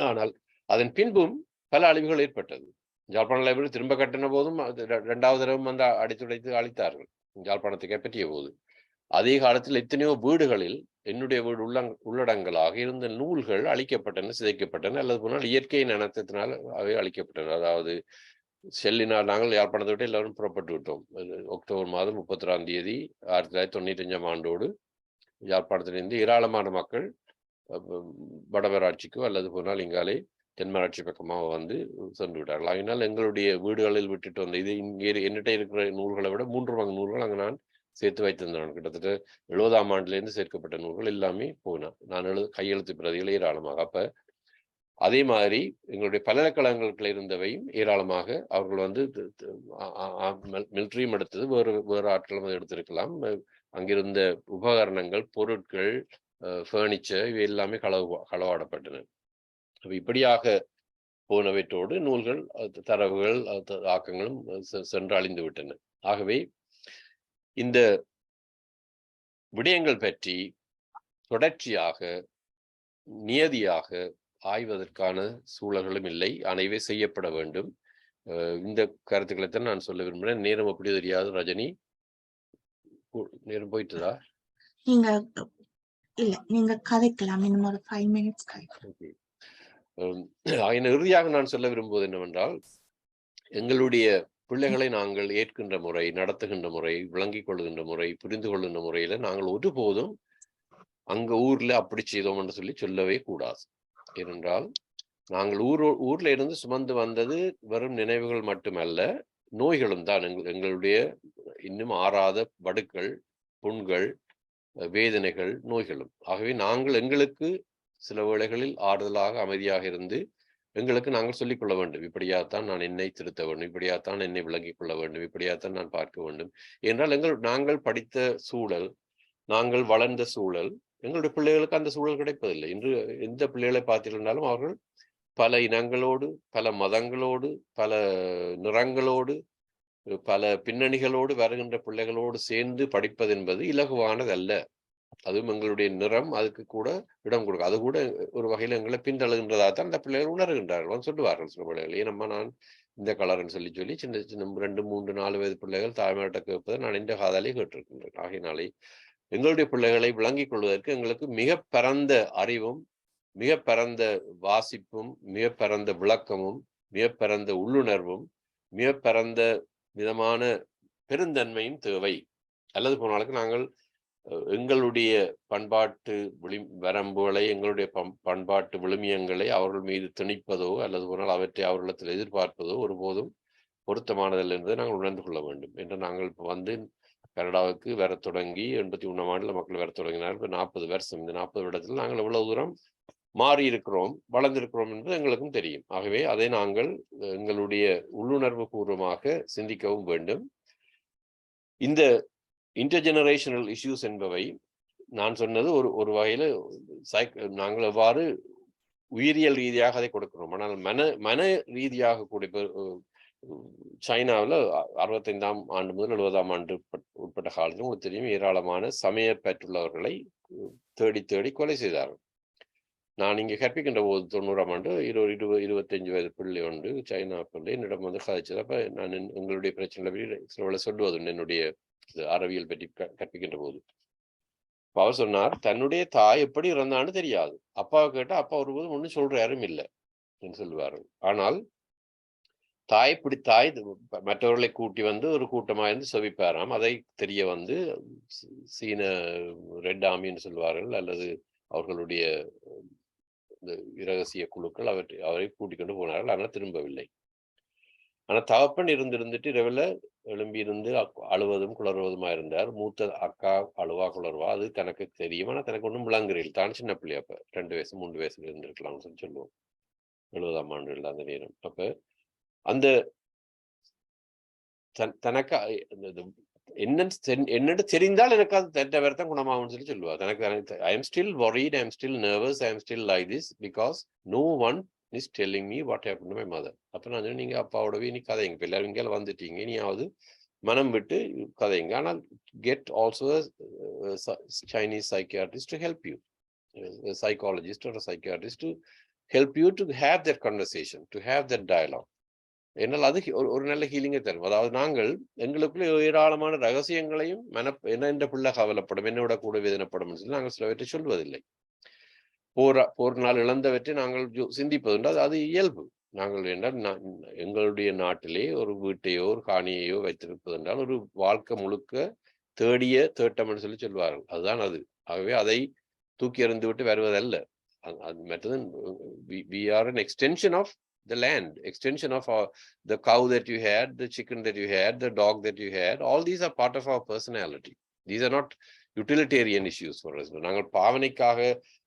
ஆனால் அதன் பின்பும் பல அழிவுகள் ஏற்பட்டது. யாழ்ப்பாண லைப்ரரி திரும்ப கட்டின போதும் 2வது தடவை வந்து அடித்துடைத்து அழித்தார்கள் யாழ்ப்பாணத்தை கைப்பற்றிய போது. அதே காலத்தில் எத்தனையோ வீடுகளில், என்னுடைய வீடு உள்ளடங்களாக இருந்த நூல்கள் அழிக்கப்பட்டன, சிதைக்கப்பட்டன, அல்லது போனால் இயற்கையின் இனத்தினால் அவை அழிக்கப்பட்டன. அதாவது செல்லினால் நாங்கள் யாழ்ப்பாணத்தை விட்டு எல்லாரும் புறப்பட்டு விட்டோம். அக்டோபர் மாதம் 31ஆம் தேதி 1995ஆம் ஆண்டோடு யாழ்ப்பாணத்திலிருந்து ஏராளமான மக்கள் வடமராட்சிக்கோ அல்லது போனால் இங்காலே தென்மராட்சி பக்கமாக வந்து சென்று விட்டார்கள். அதனால் எங்களுடைய வீடுகளில் விட்டுட்டு வந்த இது இங்கே என்னிட்ட இருக்கிற நூல்களை விட 3 மடங்கு நூல்கள் அங்கே நான் சேர்த்து வைத்திருந்தேன். கிட்டத்தட்ட 70ஆம் ஆண்டிலிருந்து சேர்க்கப்பட்ட நூல்கள் எல்லாமே போனேன். நான் கையெழுத்து பிரதிகள் ஏராளமாக. அப்ப அதே மாதிரி எங்களுடைய பல்கலைக்கழகங்கள் இருந்தவையும் ஏராளமாக அவர்கள் வந்து மிலிட்ரியும் எடுத்தது, வேறு ஆட்களும் எடுத்திருக்கலாம். அங்கிருந்த உபகரணங்கள், பொருட்கள், ஃபர்னிச்சர் இவை எல்லாமே களவாடப்பட்டன. இப்படியாக போனவற்றோடு நூல்கள், தரவுகள், ஆக்கங்களும் சென்று அழிந்து விட்டன. ஆகவே இந்த விடயங்கள் பற்றி தொடர்ச்சியாக நியதியாக ஆய்வதற்கான சூழல்களும் இல்லை, அனைவே செய்யப்பட வேண்டும். இந்த கருத்துக்களைத்தான் நான் சொல்ல விரும்புகிறேன். நேரம் அப்படி தெரியாது. ரஜினி, நேரம் போயிட்டுதா? நீங்க இல்ல நீங்க கதைக்கலாம், இன்னும் ஒரு 5 minutes கதைக்கலாம். இறுதியாக நான் சொல்ல விரும்புவது என்னவென்றால், எங்களுடைய பிள்ளைகளை நாங்கள் ஏற்கின்ற முறை, நடத்துகின்ற முறை, விளங்கிக் கொள்கின்ற முறை, புரிந்து கொள்கின்ற முறையில நாங்கள் ஒருபோதும் அங்க ஊர்ல அப்படி செய்தோம் என்று சொல்லவே கூடாது. ஏனென்றால் நாங்கள் ஊர்ல இருந்து சுமந்து வந்தது வெறும் நினைவுகள் மட்டுமல்ல, நோய்களும் தான். எங்களுடைய இன்னும் ஆறாத வடுக்கள், புண்கள், வேதனைகள், நோய்களும். ஆகவே நாங்கள் எங்களுக்கு சில வேளைகளில் ஆறுதலாக அமைதியாக இருந்து எங்களுக்கு நாங்கள் சொல்லிக் கொள்ள வேண்டும். இப்படியாத்தான் நான் என்னை திருத்த வேண்டும், இப்படியாத்தான் என்னை விளங்கிக் கொள்ள வேண்டும், இப்படியாத்தான் நான் பார்க்க வேண்டும் என்றால் நாங்கள் படித்த சூழல், நாங்கள் வளர்ந்த சூழல், எங்களுடைய பிள்ளைகளுக்கு அந்த சூழல் கிடைப்பதில்லை. இன்று எந்த பிள்ளைகளை பார்த்திருந்தாலும் அவர்கள் பல இனங்களோடு, பல மதங்களோடு, பல நிறங்களோடு, பல பின்னணிகளோடு வருகின்ற பிள்ளைகளோடு சேர்ந்து படிப்பது என்பது இலகுவானது அல்ல. அதுவும் எங்களுடைய நிறம் அதுக்கு கூட இடம் கொடுக்கும். அது கூட ஒரு வகையில் எங்களை பின்தழுகின்றதாக தான் அந்த பிள்ளைகள் உணர்கின்றார்கள், சொல்லுவார்கள் சில பிள்ளைகள். ஏனம்மா நான் இந்த கலர்ன்னு சொல்லி சின்ன சின்ன 2, 3, 4 வயது பிள்ளைகள் தாய்மார்கிட்ட கேட்பதை நான் இந்த காதாலே கேட்டிருக்கின்றேன். ஆகையினாலே எங்களுடைய பிள்ளைகளை விளங்கிக் கொள்வதற்கு எங்களுக்கு மிக பரந்த அறிவும், மிக பரந்த வாசிப்பும், மிக பரந்த விளக்கமும், மிக பரந்த உள்ளுணர்வும், மிக பரந்த விதமான பெருந்தன்மையும் தேவை. அல்லது போனாலுக்கு நாங்கள் எங்களுடைய பண்பாட்டு வரம்புகளை, எங்களுடைய பண்பாட்டு விழுமியங்களை அவர்கள் மீது திணிப்பதோ அல்லது போனால் அவற்றை அவர்களிடத்தில் எதிர்பார்ப்பதோ ஒருபோதும் பொருத்தமானதில்லை என்பதை நாங்கள் உணர்ந்து கொள்ள வேண்டும். என்று நாங்கள் இப்போ வந்து கனடாவுக்கு வர தொடங்கி 81ஆம் ஆண்டுல மக்கள் வர தொடங்கினார். இப்போ 40 வருஷம். இந்த 40 வருடத்தில் நாங்கள் எவ்வளவு தூரம் மாறி இருக்கிறோம், வளர்ந்திருக்கிறோம் என்பது எங்களுக்கும் தெரியும். ஆகவே அதை நாங்கள் எங்களுடைய உள்ளுணர்வு பூர்வமாக சிந்திக்கவும் வேண்டும். இந்த இன்டர்ஜெனரேஷனல் இஷ்யூஸ் என்பவை நான் சொன்னது ஒரு வகையில் நாங்கள் எவ்வாறு உயிரியல் ரீதியாக அதை கொடுக்கிறோம். ஆனால் மன ரீதியாக கூட சைனாவில் 65ஆம் ஆண்டு முதல் 70ஆம் ஆண்டு உட்பட்ட காலத்தில் உங்களுக்கு தெரியும், ஏராளமான சமய பெற்றுள்ளவர்களை தேடி தேடி கொலை செய்தார்கள். நான் இங்கே கற்பிக்கின்ற போது 90ஆம் ஆண்டு 25 வயது பிள்ளை உண்டு, சைனா பிள்ளை என்னிடம் வந்து கதைச்சது. அப்போ நான் எங்களுடைய பிரச்சனைகளை சில சொல்லுவது என்னுடைய அறிவியல் பற்றி கற்பிக்கின்ற போது அவர் சொன்னார், தன்னுடைய தாய் எப்படி இறந்தான்னு தெரியாது. அப்பாவை கேட்டா அப்பா ஒருபோதும் ஒன்றும் சொல்ற யாரும் இல்லை என்று சொல்லுவார்கள். ஆனால் தாய் மற்றவர்களை கூட்டி வந்து ஒரு கூட்டமாக இருந்து செவிப்பாராம். அதை தெரிய வந்து சீன ரெட் ஆர்மின்னு சொல்வார்கள் அல்லது அவர்களுடைய இந்த இரகசிய குழுக்கள் அவரை கூட்டிக் கொண்டு போனார்கள். ஆனால் திரும்பவில்லை. ஆனால் தகப்பன் இருந்துட்டு இரவில் எழும்பி இருந்து அழுவதும் குளறுவதுமா இருந்தார். மூத்த அக்கா அழுவா குளறுவா, அது தனக்கு தெரியும். ஆனால் தனக்கு ஒன்றும் விளங்குறில். தான் சின்ன பிள்ளை, அப்ப 2 வயசு 3 வயசுல இருந்திருக்கலாம்னு சொல்லுவோம். 70ஆம் ஆண்டு அந்த நேரம். அப்ப அந்த தனக்கு என்னன்னு தெரிந்தால் எனக்கு அது தெரியவர் தான் குணமாகும்னு சொல்லுவார். தனக்கு I am still worried, I am still nervous, I am still like this because no one is telling me what happened to my mother. அப்ப நான் நீங்க அப்பாவோடவே நீ கதைங்க, இப்ப எல்லாரும் இங்கே வந்துட்டீங்க, நீயாவது மனம் விட்டு கதைங்க. ஆனால் get also a Chinese psychiatrist to help you, a psychologist or a psychiatrist to help you to have that conversation, to have that dialogue. என்னால் அது ஒரு நல்ல ஹீலிங்கை தரும். அதாவது நாங்கள் எங்களுக்குள்ள ஏராளமான ரகசியங்களையும் என்ன பிள்ளை கவலைப்படும், என்னோட கூட வேதனைப்படும் சொல்லி நாங்கள் சிலவற்றை சொல்வதில்லை. போர்னால் இழந்தவற்றை நாங்கள் சிந்திப்பதுண்டு. அது இயல்பு. நாங்கள் என்றால் எங்களுடைய நாட்டிலே ஒரு வீட்டையோ ஒரு காணியையோ வைத்திருப்பது என்றால் ஒரு வாழ்க்கை முழுக்க தேடிய தேட்டம் என்று சொல்வார்கள். அதுதான் அது. ஆகவே அதை தூக்கி எறிந்து விட்டு வருவதல்ல. மற்றது we are an extension of the land, extension of the cow that you had, the chicken that you had, the dog that you had. All these are part of our personality. These are not utilitarian issues for us. நாங்கள் பாவனைக்காக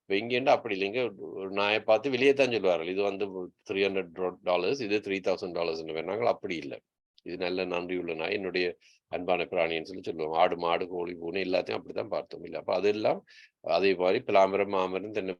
இங்கேண்டா அப்படி இல்லைங்க. ஒரு நாயை பார்த்து வெளியே தான் சொல்லுவார்கள், இது வந்து $300, இது $3,000. நாங்கள் அப்படி இல்லை. இது நல்ல நன்றியுள்ள நாய், என்னுடைய அன்பான பிராணின்னு சொல்லுவோம். ஆடு மாடு கோழி பூனை எல்லாத்தையும் அப்படித்தான் பார்த்தோம் இல்லை. அப்ப அதெல்லாம் அதே மாதிரி பிளாமரம் மாமரம் தென்னை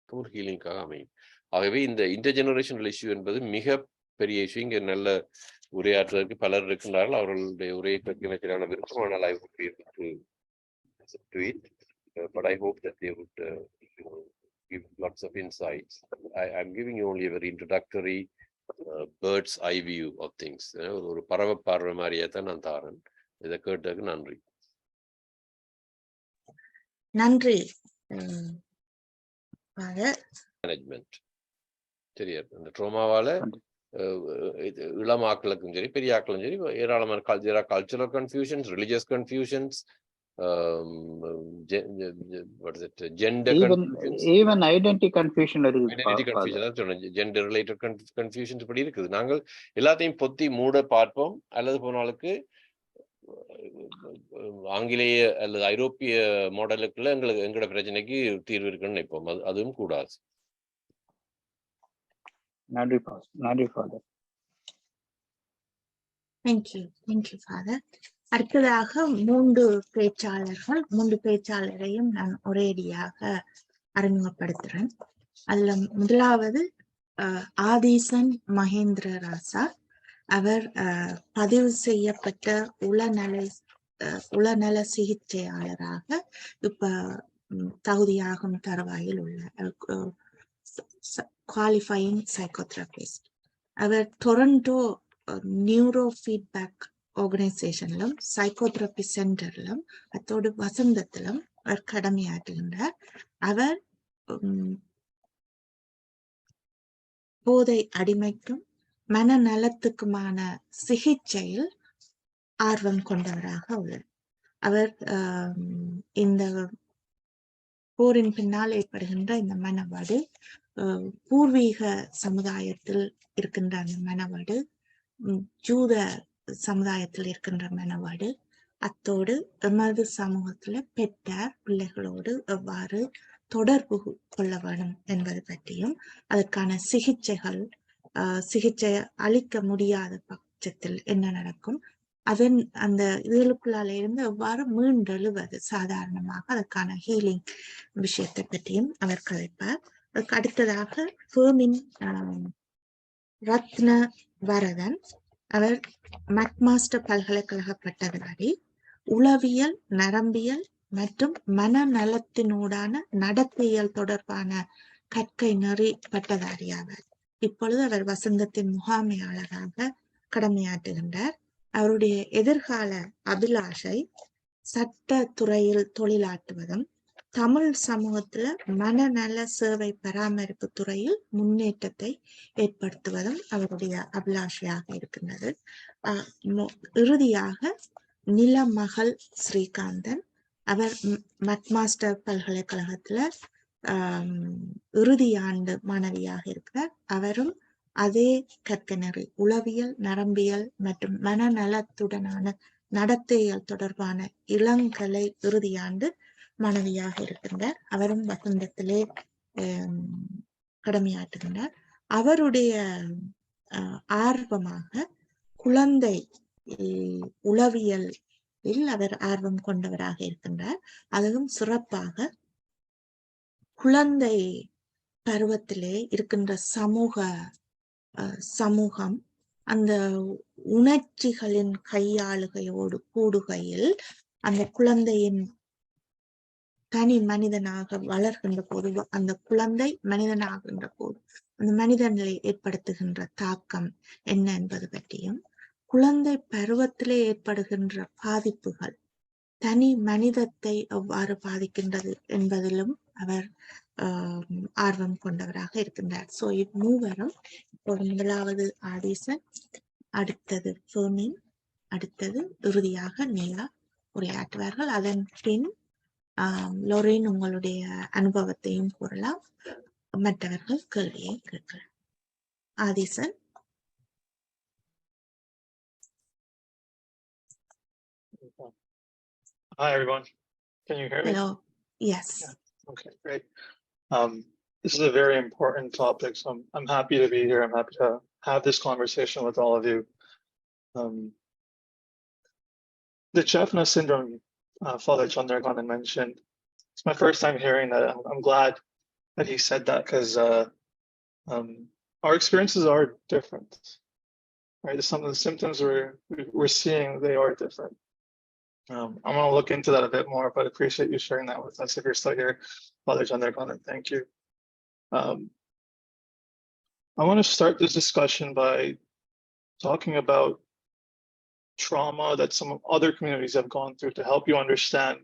ஒரு ஹீலிங்காக அமையும். ஆகவே இந்த இன்டர்ஜெனரேஷனல் இஷ்யூ என்பது மிக பெரிய இஷ்யூ. இங்கே நல்ல உரையாற்றுவதற்கு பலர் இருக்கின்றார்கள். அவர்களுடைய உரையை பற்றி எனக்கு விருப்பம், ஆனால் I would be able to it, but I hope that they would give lots of insights. I'm giving you only a very introductory bird's eye view of things. ஒரு பறவை பார்வை மாதிரியே தான் நான் தாரேன். இதை கேட்டதுக்கு நன்றி. நன்றி. மேனேஜ்மெண்ட் சரியா, இந்த ட்ரோமாவால இளம் ஆக்களுக்கும் சரி பெரிய ஆக்களும் சரி ஏராளமான cultural confusions, religious confusions, gender confusions, even identity confusion gender related confusions இப்படி இருக்குது. நாங்கள் எல்லாத்தையும் பொத்தி மூட பார்ப்போம், அல்லது போனாலுக்கு ஆங்கிலேய அல்லது ஐரோப்பிய மாடலுக்குள்ள எங்களோட பிரச்சனைக்கு தீர்வு இருக்குன்னு நினைப்போம். அதுவும் கூடாது. நன்றி ஃபாதர். Thank you father. அடுத்ததாக மூன்று பேச்சாளரையும் நான் ஒரேடியாக அறிமுகப்படுத்துறேன். அதுல முதலாவது ஆதிசன் மகேந்திர ராசா. அவர் பதிவு செய்யப்பட்ட உளநல சிகிச்சையாளராக இப்ப தகுதியாகும் தருவாயில் உள்ள குவாலிஃபையிங் சைக்கோதெரபிஸ்ட். அவர் டொரண்டோ நியூரோ ஃபீட்பேக் ஆர்கனைசேஷன்லும் சைக்கோதெரபி சென்டர்லும் அத்தோடு வசந்தத்திலும் அவர் கடமையாற்றுகின்றார். அவர் போதை அடிமைக்கும் மனநலத்துக்குமான சிகிச்சையில் ஆர்வம் கொண்டவராக உள்ளார். அவர் இந்த போரின் பின்னால் ஏற்படுகின்ற இந்த மனவாடு, பூர்வீக சமுதாயத்தில் இருக்கின்ற அந்த மனவாடு, ஜூத சமுதாயத்தில் இருக்கின்ற மனவாடு, அத்தோடு எமது சமூகத்துல பெற்றார் பிள்ளைகளோடு எவ்வாறு தொடர்பு கொள்ள வேண்டும் என்பது பற்றியும், அதற்கான சிகிச்சை அளிக்க முடியாத பட்சத்தில் என்ன நடக்கும், அந்த இதுகளுக்குள்ளால இருந்து எவ்வாறு மீண்டெழுவது சாதாரணமாக, அதற்கான ஹீலிங் விஷயத்தை பற்றியும் அவர் கதைப்பார். அதுக்கு அடுத்ததாக ஃபெர்மின் ரத்ன வரதன். அவர் மக்மாஸ்டர் பல்கலைக்கழக பட்டதாரி, உளவியல், நரம்பியல் மற்றும் மனநலத்தினூடான நடத்தையியல் தொடர்பான கற்கை நெறி பட்டதாரி ஆவார். இப்பொழுது அவர் வசந்தத்தின் முகாமையாளராக கடமையாற்றுகின்றார். அவருடைய எதிர்கால அபிலாஷை சட்ட துறையில் தொழிலாற்றுவதும் தமிழ் சமூகத்துல மனநல சேவை பராமரிப்பு துறையில் முன்னேற்றத்தை ஏற்படுத்துவதும் அவருடைய அபிலாஷையாக இருக்கின்றது. இறுதியாக நிலமகள் ஸ்ரீகாந்தன். அவர் மக்மாஸ்டர் பல்கலைக்கழகத்துல இறுதி ஆண்டு மாணவியாக இருக்கிறார். அவரும் அதே கற்கனரி உளவியல், நரம்பியல் மற்றும் மனநலத்துடனான நடத்தையியல் தொடர்பான இளங்கலை இறுதியாண்டு மாணவியாக இருக்கின்றார். அவரும் வசந்தத்திலே கடமையாற்றுகின்றார். அவருடைய ஆர்வமாக குழந்தை உளவியலில் அவர் ஆர்வம் கொண்டவராக இருக்கின்றார். அதுவும் சிறப்பாக குழந்தை பருவத்திலே இருக்கின்ற சமூகம் அந்த உணர்ச்சிகளின் கையாளுகையோடு கூடுகையில் அந்த குழந்தையின் தனி மனிதனாக வளர்கின்ற போது, அந்த குழந்தை மனிதனாகின்ற போது அந்த மனிதனிலே ஏற்படுத்துகின்ற தாக்கம் என்ன என்பது பற்றியும், குழந்தை பருவத்திலே ஏற்படுகின்ற பாதிப்புகள் தனி மனிதத்தை எவ்வாறு பாதிக்கின்றது என்பதிலும் அவர் ஆர்வம் கொண்டவராக இருக்கின்றார். சோ இம்மூவரும் இப்போது முதலாவது ஆதிசன், அடுத்தது ஃபெர்மின், அடுத்தது இறுதியாக நிலா உரையாற்றுவார்கள். அதன் பின் லொரேன் உங்களுடைய அனுபவத்தையும் கூறலாம், மற்றவர்கள் கேள்வியை கேட்கலாம். ஆதிசன். Hi everyone, can you hear me? Hello. Yes. Yeah. Okay, great. This is a very important topic, so I'm happy to be here. I'm happy to have this conversation with all of you. The Chefna syndrome, Father Chandrakandan mentioned, it's my first time hearing that. I'm glad that he said that, because our experiences are different. right? Some of the symptoms we're seeing, they are different. I'm going to look into that a bit more, but appreciate you sharing that with us. If you're still here, Father Chandrakandan, thank you. I want to start this discussion by talking about trauma that some other communities have gone through to help you understand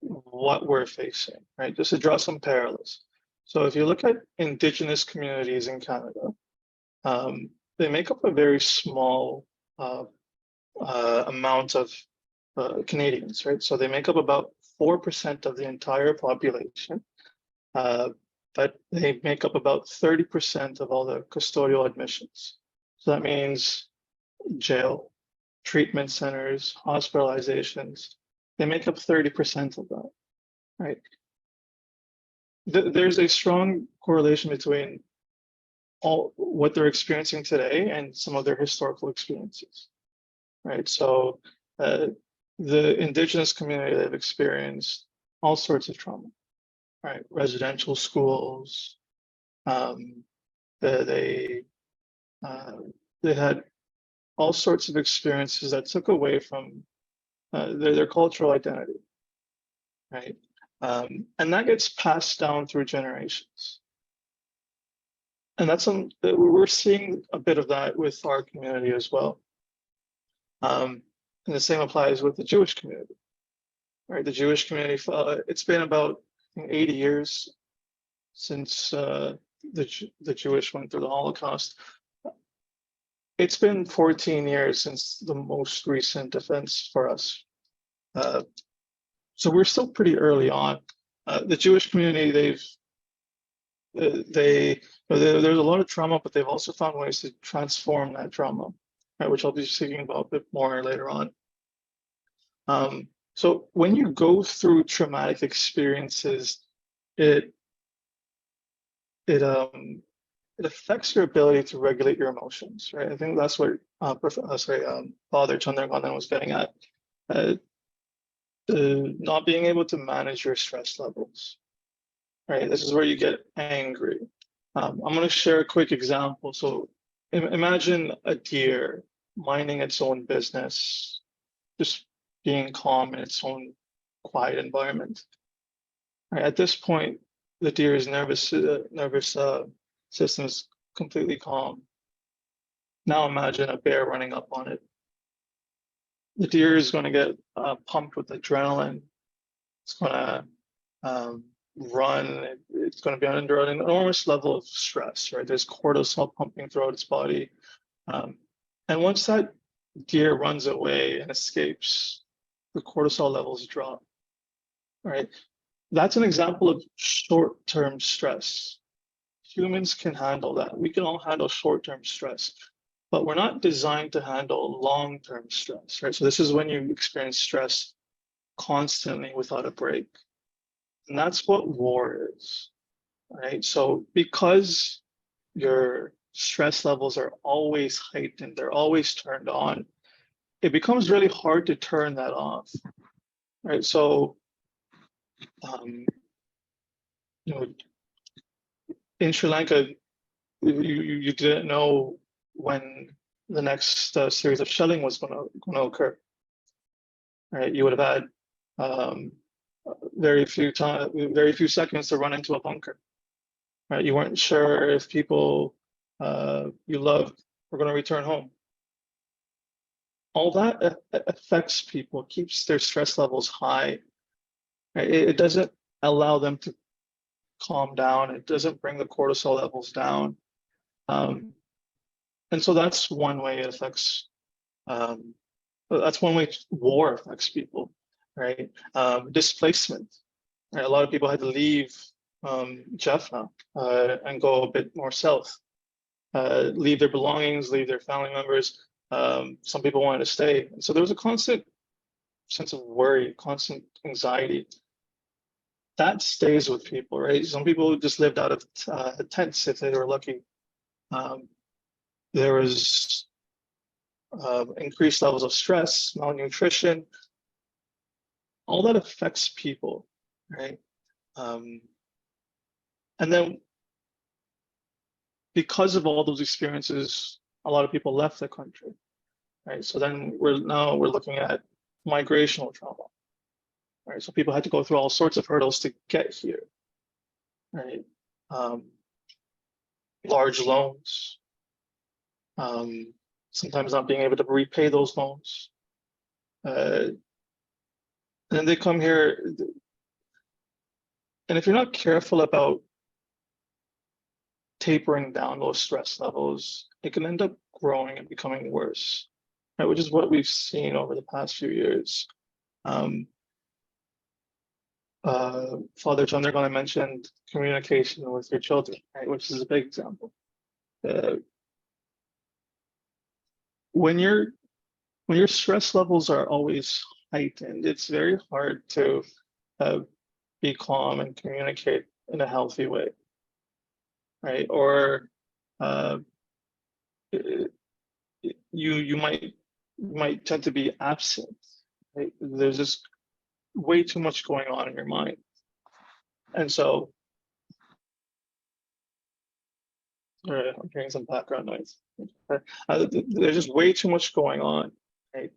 what we're facing, right? Just to draw some parallels. So if you look at Indigenous communities in Canada, they make up a very small amount of Canadians, right? So they make up about 4% of the entire population, but they make up about 30% of all the custodial admissions. So that means jail, treatment centers, hospitalizations, they make up 30% of that, right? There's a strong correlation between all what they're experiencing today and some of their historical experiences, right? So the Indigenous community, they've experienced all sorts of trauma, right? Residential schools, they had all sorts of experiences that took away from their cultural identity, right? And that gets passed down through generations. And that's we're seeing a bit of that with our community as well. And the same applies with the Jewish community, right? The Jewish community, it's been about 80 years since the Jewish went through the Holocaust. It's been 14 years since the most recent events for us. So we're still pretty early on. The Jewish community, there's a lot of trauma, but they've also found ways to transform that trauma, right, which I'll be speaking about a bit more later on. So when you go through traumatic experiences, it affects your ability to regulate your emotions, right? I think that's what Father Chandrakandan was getting at. Not being able to manage your stress levels, right? This is where you get angry. I'm going to share a quick example. So imagine a deer minding its own business, just being calm in its own quiet environment. Right, at this point, the deer's nervous system is completely calm. Now imagine a bear running up on it. The deer is going to get pumped with adrenaline. It's going to run. It's going to be under an enormous level of stress, right? There's cortisol pumping throughout its body. And once that deer runs away and escapes, the cortisol levels drop, right? That's an example of short-term stress. Humans can handle that. We can all handle short-term stress, but we're not designed to handle long-term stress, right? So this is when you experience stress constantly without a break. And that's what war is, right? So because your stress levels are always heightened, they're always turned on, it becomes really hard to turn that off, right? So, in Sri Lanka, you didn't know when the next series of shelling was going to occur, right? You would have had very few seconds to run into a bunker, right? You weren't sure if people you loved were going to return home. All that affects people, keeps their stress levels high. Right? It doesn't allow them to calm down. It doesn't bring the cortisol levels down. And so that's one way it affects, that's one way war affects people, right? Displacement. Right? A lot of people had to leave Jaffna and go a bit more south, leave their belongings, leave their family members. Some people wanted to stay. And so there was a constant sense of worry, constant anxiety. That stays with people, right? Some people just lived out of tents if they were lucky. There was increased levels of stress, malnutrition. All that affects people, right? And then because of all those experiences, a lot of people left the country, right? So then we're looking at migrational trauma, right? So people had to go through all sorts of hurdles to get here, right? Large loans, sometimes not being able to repay those loans. And then they come here, and if you're not careful about tapering down those stress levels, it can end up growing and becoming worse, right? Which is what we've seen over the past few years. Father Chandragana mentioned communication with your children, right? Which is a big example. When your stress levels are always heightened, it's very hard to be calm and communicate in a healthy way, right? Or you might tend to be absent, right? There's just way too much going on in your mind, and so I'm hearing some background noise. There's just way too much going on, right?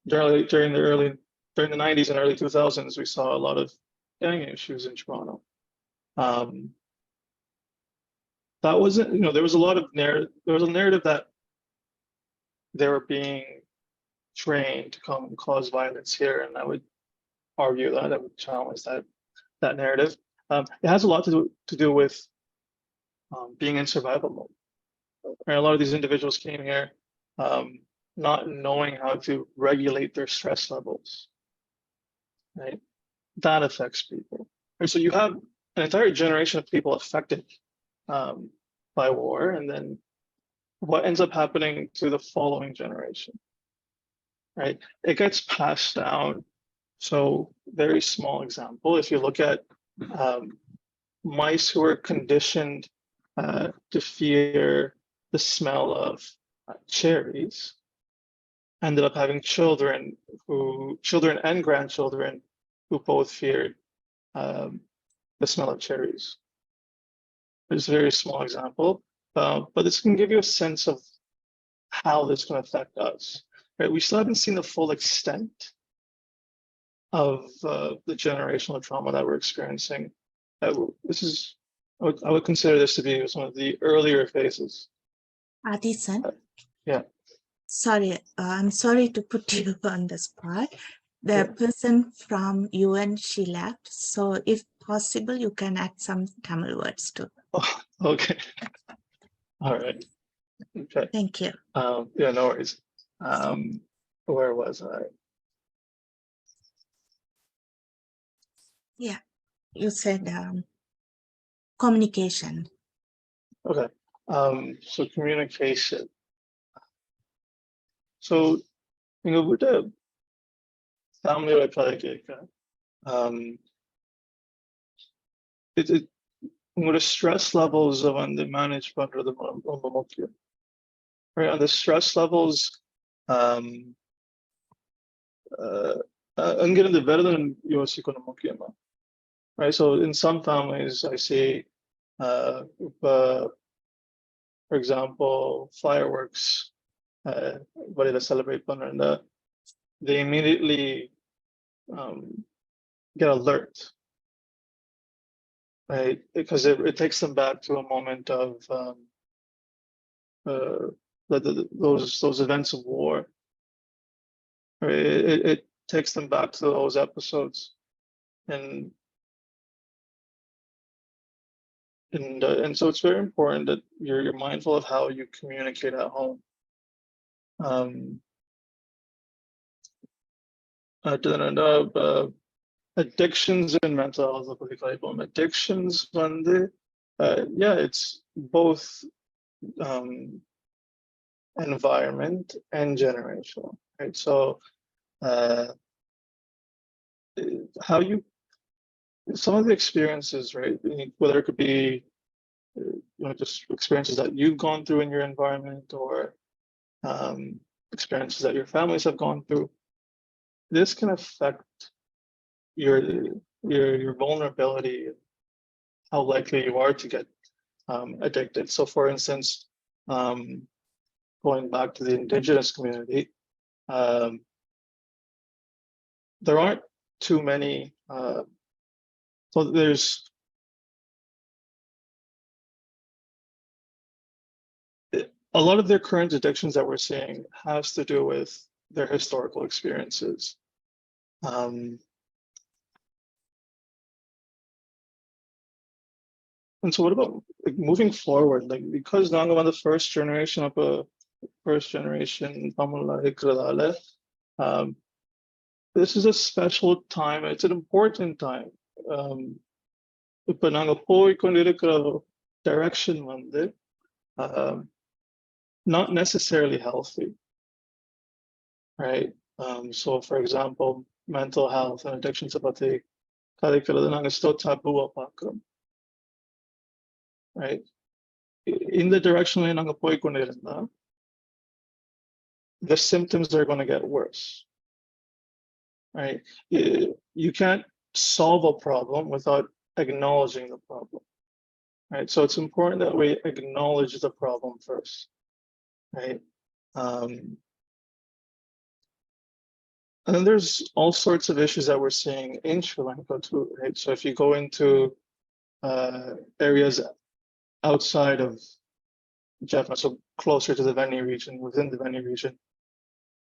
During the 90s and early 2000s, we saw a lot of gang issues in Toronto. That wasn't, there was a lot of narrative. There was a narrative that they were being trained to come and cause violence here, and I would argue that I would challenge that narrative. It has a lot to do with being in survival mode. Right? A lot of these individuals came here not knowing how to regulate their stress levels. Right? That affects people. Right? So you have an entire generation of people affected by war, and then what ends up happening to the following generation? Right? It gets passed down. So very small example, if you look at mice who are conditioned to fear the smell of cherries, ended up having children and grandchildren who both feared the smell of cherries. It's a very small example, but this can give you a sense of how this can affect us. Right? We still haven't seen the full extent of the generational trauma that we're experiencing. I would consider this to be some of the earlier phases. Adison? Yeah. Sorry, I'm sorry to put you on the spot. The person from UN, she left. So if possible, you can add some Tamil words too. Oh, okay. All right. Okay. Thank you. Yeah, no worries. Where was I? Yeah, you said communication. Okay. So communication. So, with the family with the stress levels of undermanaged under the right? And the stress levels I'm getting the better than US economic, right? So in some families I see for example, fireworks, what they celebrate and they immediately get alert, right? Because it takes them back to a moment of those events of war. Right? It takes them back to those episodes, and so it's very important that you're mindful of how you communicate at home. Addictions and mental health. Addictions, it's both environment and generational, right? So some of the experiences, right, whether it could be just experiences that you've gone through in your environment or experiences that your families have gone through, this can affect your vulnerability, how likely you are to get addicted. So for instance, going back to the indigenous community, there aren't too many, so there's a lot of their current addictions that we're seeing has to do with their historical experiences. And so what about like moving forward? Like, because now I'm the first generation this is a special time. It's an important time. இப்போ நாங்க போய்க்கொண்டிருக்கிற direction வந்து not necessarily healthy, right? So for example, mental health and addictions பத்தி கதைக்கிறது நாங்க still taboo-ஆ பார்க்கிறோம், right? In the direction நாங்க போய்க்கொண்டிருந்தா, the symptoms are going to get worse, right? You can't solve a problem without acknowledging the problem, right? So it's important that we acknowledge the problem first, right? And then there's all sorts of issues that we're seeing in Sri Lanka too, right? So if you go into areas outside of Jaffna, so closer to the Veni region, within the Veni region,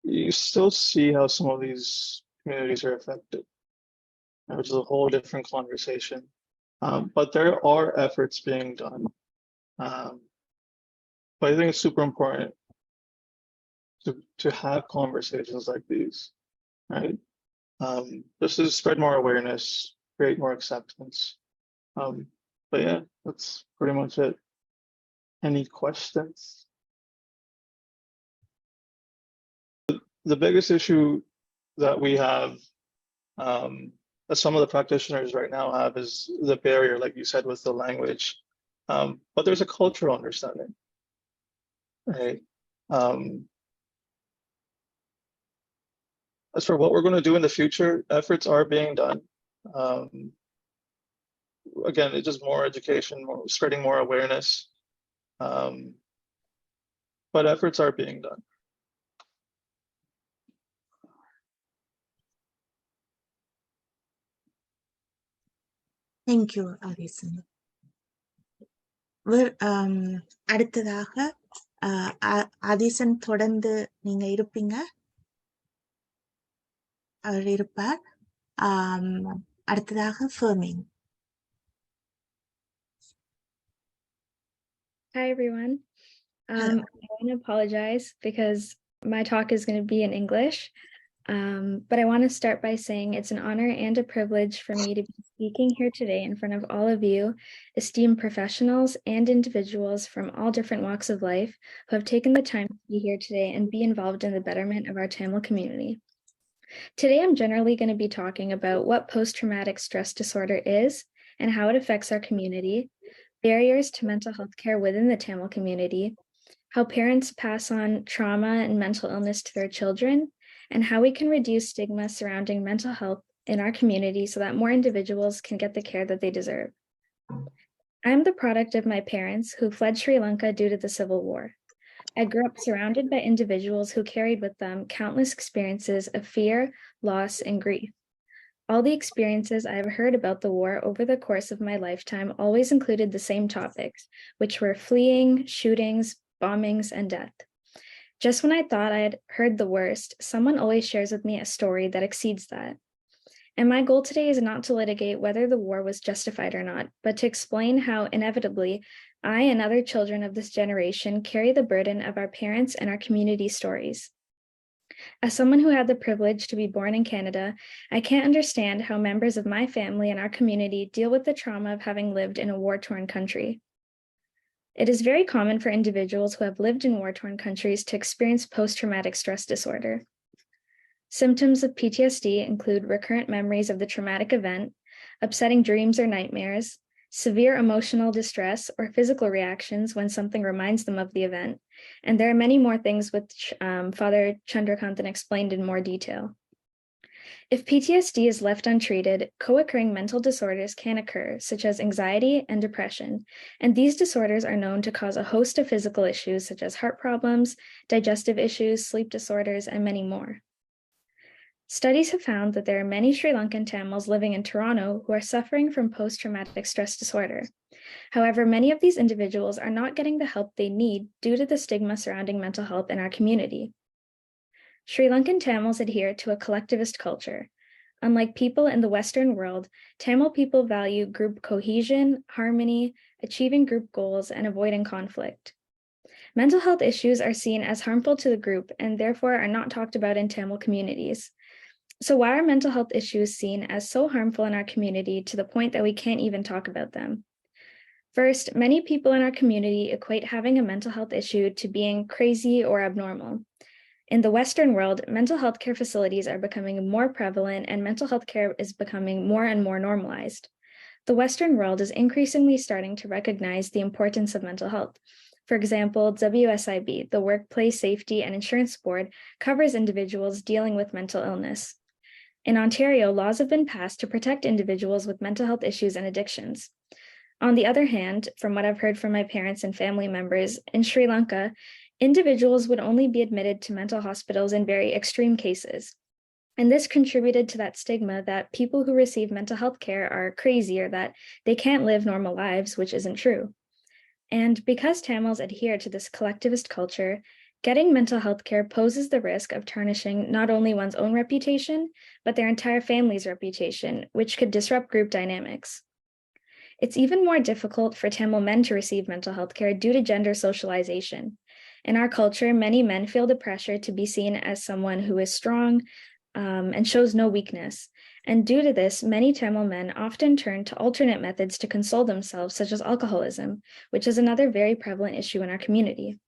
you still see how some of these communities are affected, which is a whole different conversation. But there are efforts being done. But I think it's super important to have conversations like these, right? Just to spread more awareness, create more acceptance. But yeah, that's pretty much it. Any questions? The biggest issue that we have, that some of the practitioners right now have, is the barrier, like you said, with the language. But there's a cultural understanding, right? As for what we're going to do in the future, efforts are being done. Again, it's just more education, spreading more awareness. But efforts are being done. Thank you, Alison. அடுத்ததாக ஆதிசன் தொடர்ந்து நீங்க இருப்பீங்க, அவர் இருப்பார். அடுத்ததாக Fermin. Hi, everyone. I want to apologize because my talk is going to be in English. But I want to start by saying it's an honor and a privilege for me to be speaking here today in front of all of you, esteemed professionals and individuals from all different walks of life who have taken the time to be here today and be involved in the betterment of our Tamil community. Today, I'm generally going to be talking about what post-traumatic stress disorder is and how it affects our community, barriers to mental health care within the Tamil community, how parents pass on trauma and mental illness to their children, and how we can reduce stigma surrounding mental health in our community so that more individuals can get the care that they deserve. I'm the product of my parents who fled Sri Lanka due to the Civil War. I grew up surrounded by individuals who carried with them countless experiences of fear, loss, and grief. All the experiences I have heard about the war over the course of my lifetime always included the same topics, which were fleeing, shootings, bombings, and death. Just when I thought I had heard the worst, someone always shares with me a story that exceeds that. And my goal today is not to litigate whether the war was justified or not, but to explain how inevitably I and other children of this generation carry the burden of our parents' and our community stories. As someone who had the privilege to be born in Canada, I can't understand how members of my family and our community deal with the trauma of having lived in a war-torn country. It is very common for individuals who have lived in war-torn countries to experience post-traumatic stress disorder. Symptoms of PTSD include recurrent memories of the traumatic event, upsetting dreams or nightmares, severe emotional distress or physical reactions when something reminds them of the event, and there are many more things which Father Chandrakanthan explained in more detail. If PTSD is left untreated, co-occurring mental disorders can occur, such as anxiety and depression, and these disorders are known to cause a host of physical issues such as heart problems, digestive issues, sleep disorders, and many more. Studies have found that there are many Sri Lankan Tamils living in Toronto who are suffering from post-traumatic stress disorder. However, many of these individuals are not getting the help they need due to the stigma surrounding mental health in our community. Sri Lankan Tamils adhere to a collectivist culture. Unlike people in the Western world, Tamil people value group cohesion, harmony, achieving group goals, and avoiding conflict. Mental health issues are seen as harmful to the group and therefore are not talked about in Tamil communities. So why are mental health issues seen as so harmful in our community to the point that we can't even talk about them? First, many people in our community equate having a mental health issue to being crazy or abnormal. In the Western world, mental health care facilities are becoming more prevalent and mental health care is becoming more and more normalized. The Western world is increasingly starting to recognize the importance of mental health. For example, WSIB, the Workplace Safety and Insurance Board, covers individuals dealing with mental illness. In Ontario, laws have been passed to protect individuals with mental health issues and addictions. On the other hand, from what I've heard from my parents and family members, in Sri Lanka, individuals would only be admitted to mental hospitals in very extreme cases. And this contributed to that stigma that people who receive mental health care are crazy or that they can't live normal lives, which isn't true. And because Tamils adhere to this collectivist culture, getting mental health care poses the risk of tarnishing not only one's own reputation, but their entire family's reputation, which could disrupt group dynamics. It's even more difficult for Tamil men to receive mental health care due to gender socialization. In our culture, many men feel the pressure to be seen as someone who is strong and shows no weakness. And due to this, many Tamil men often turn to alternate methods to console themselves, such as alcoholism, which is another very prevalent issue in our community.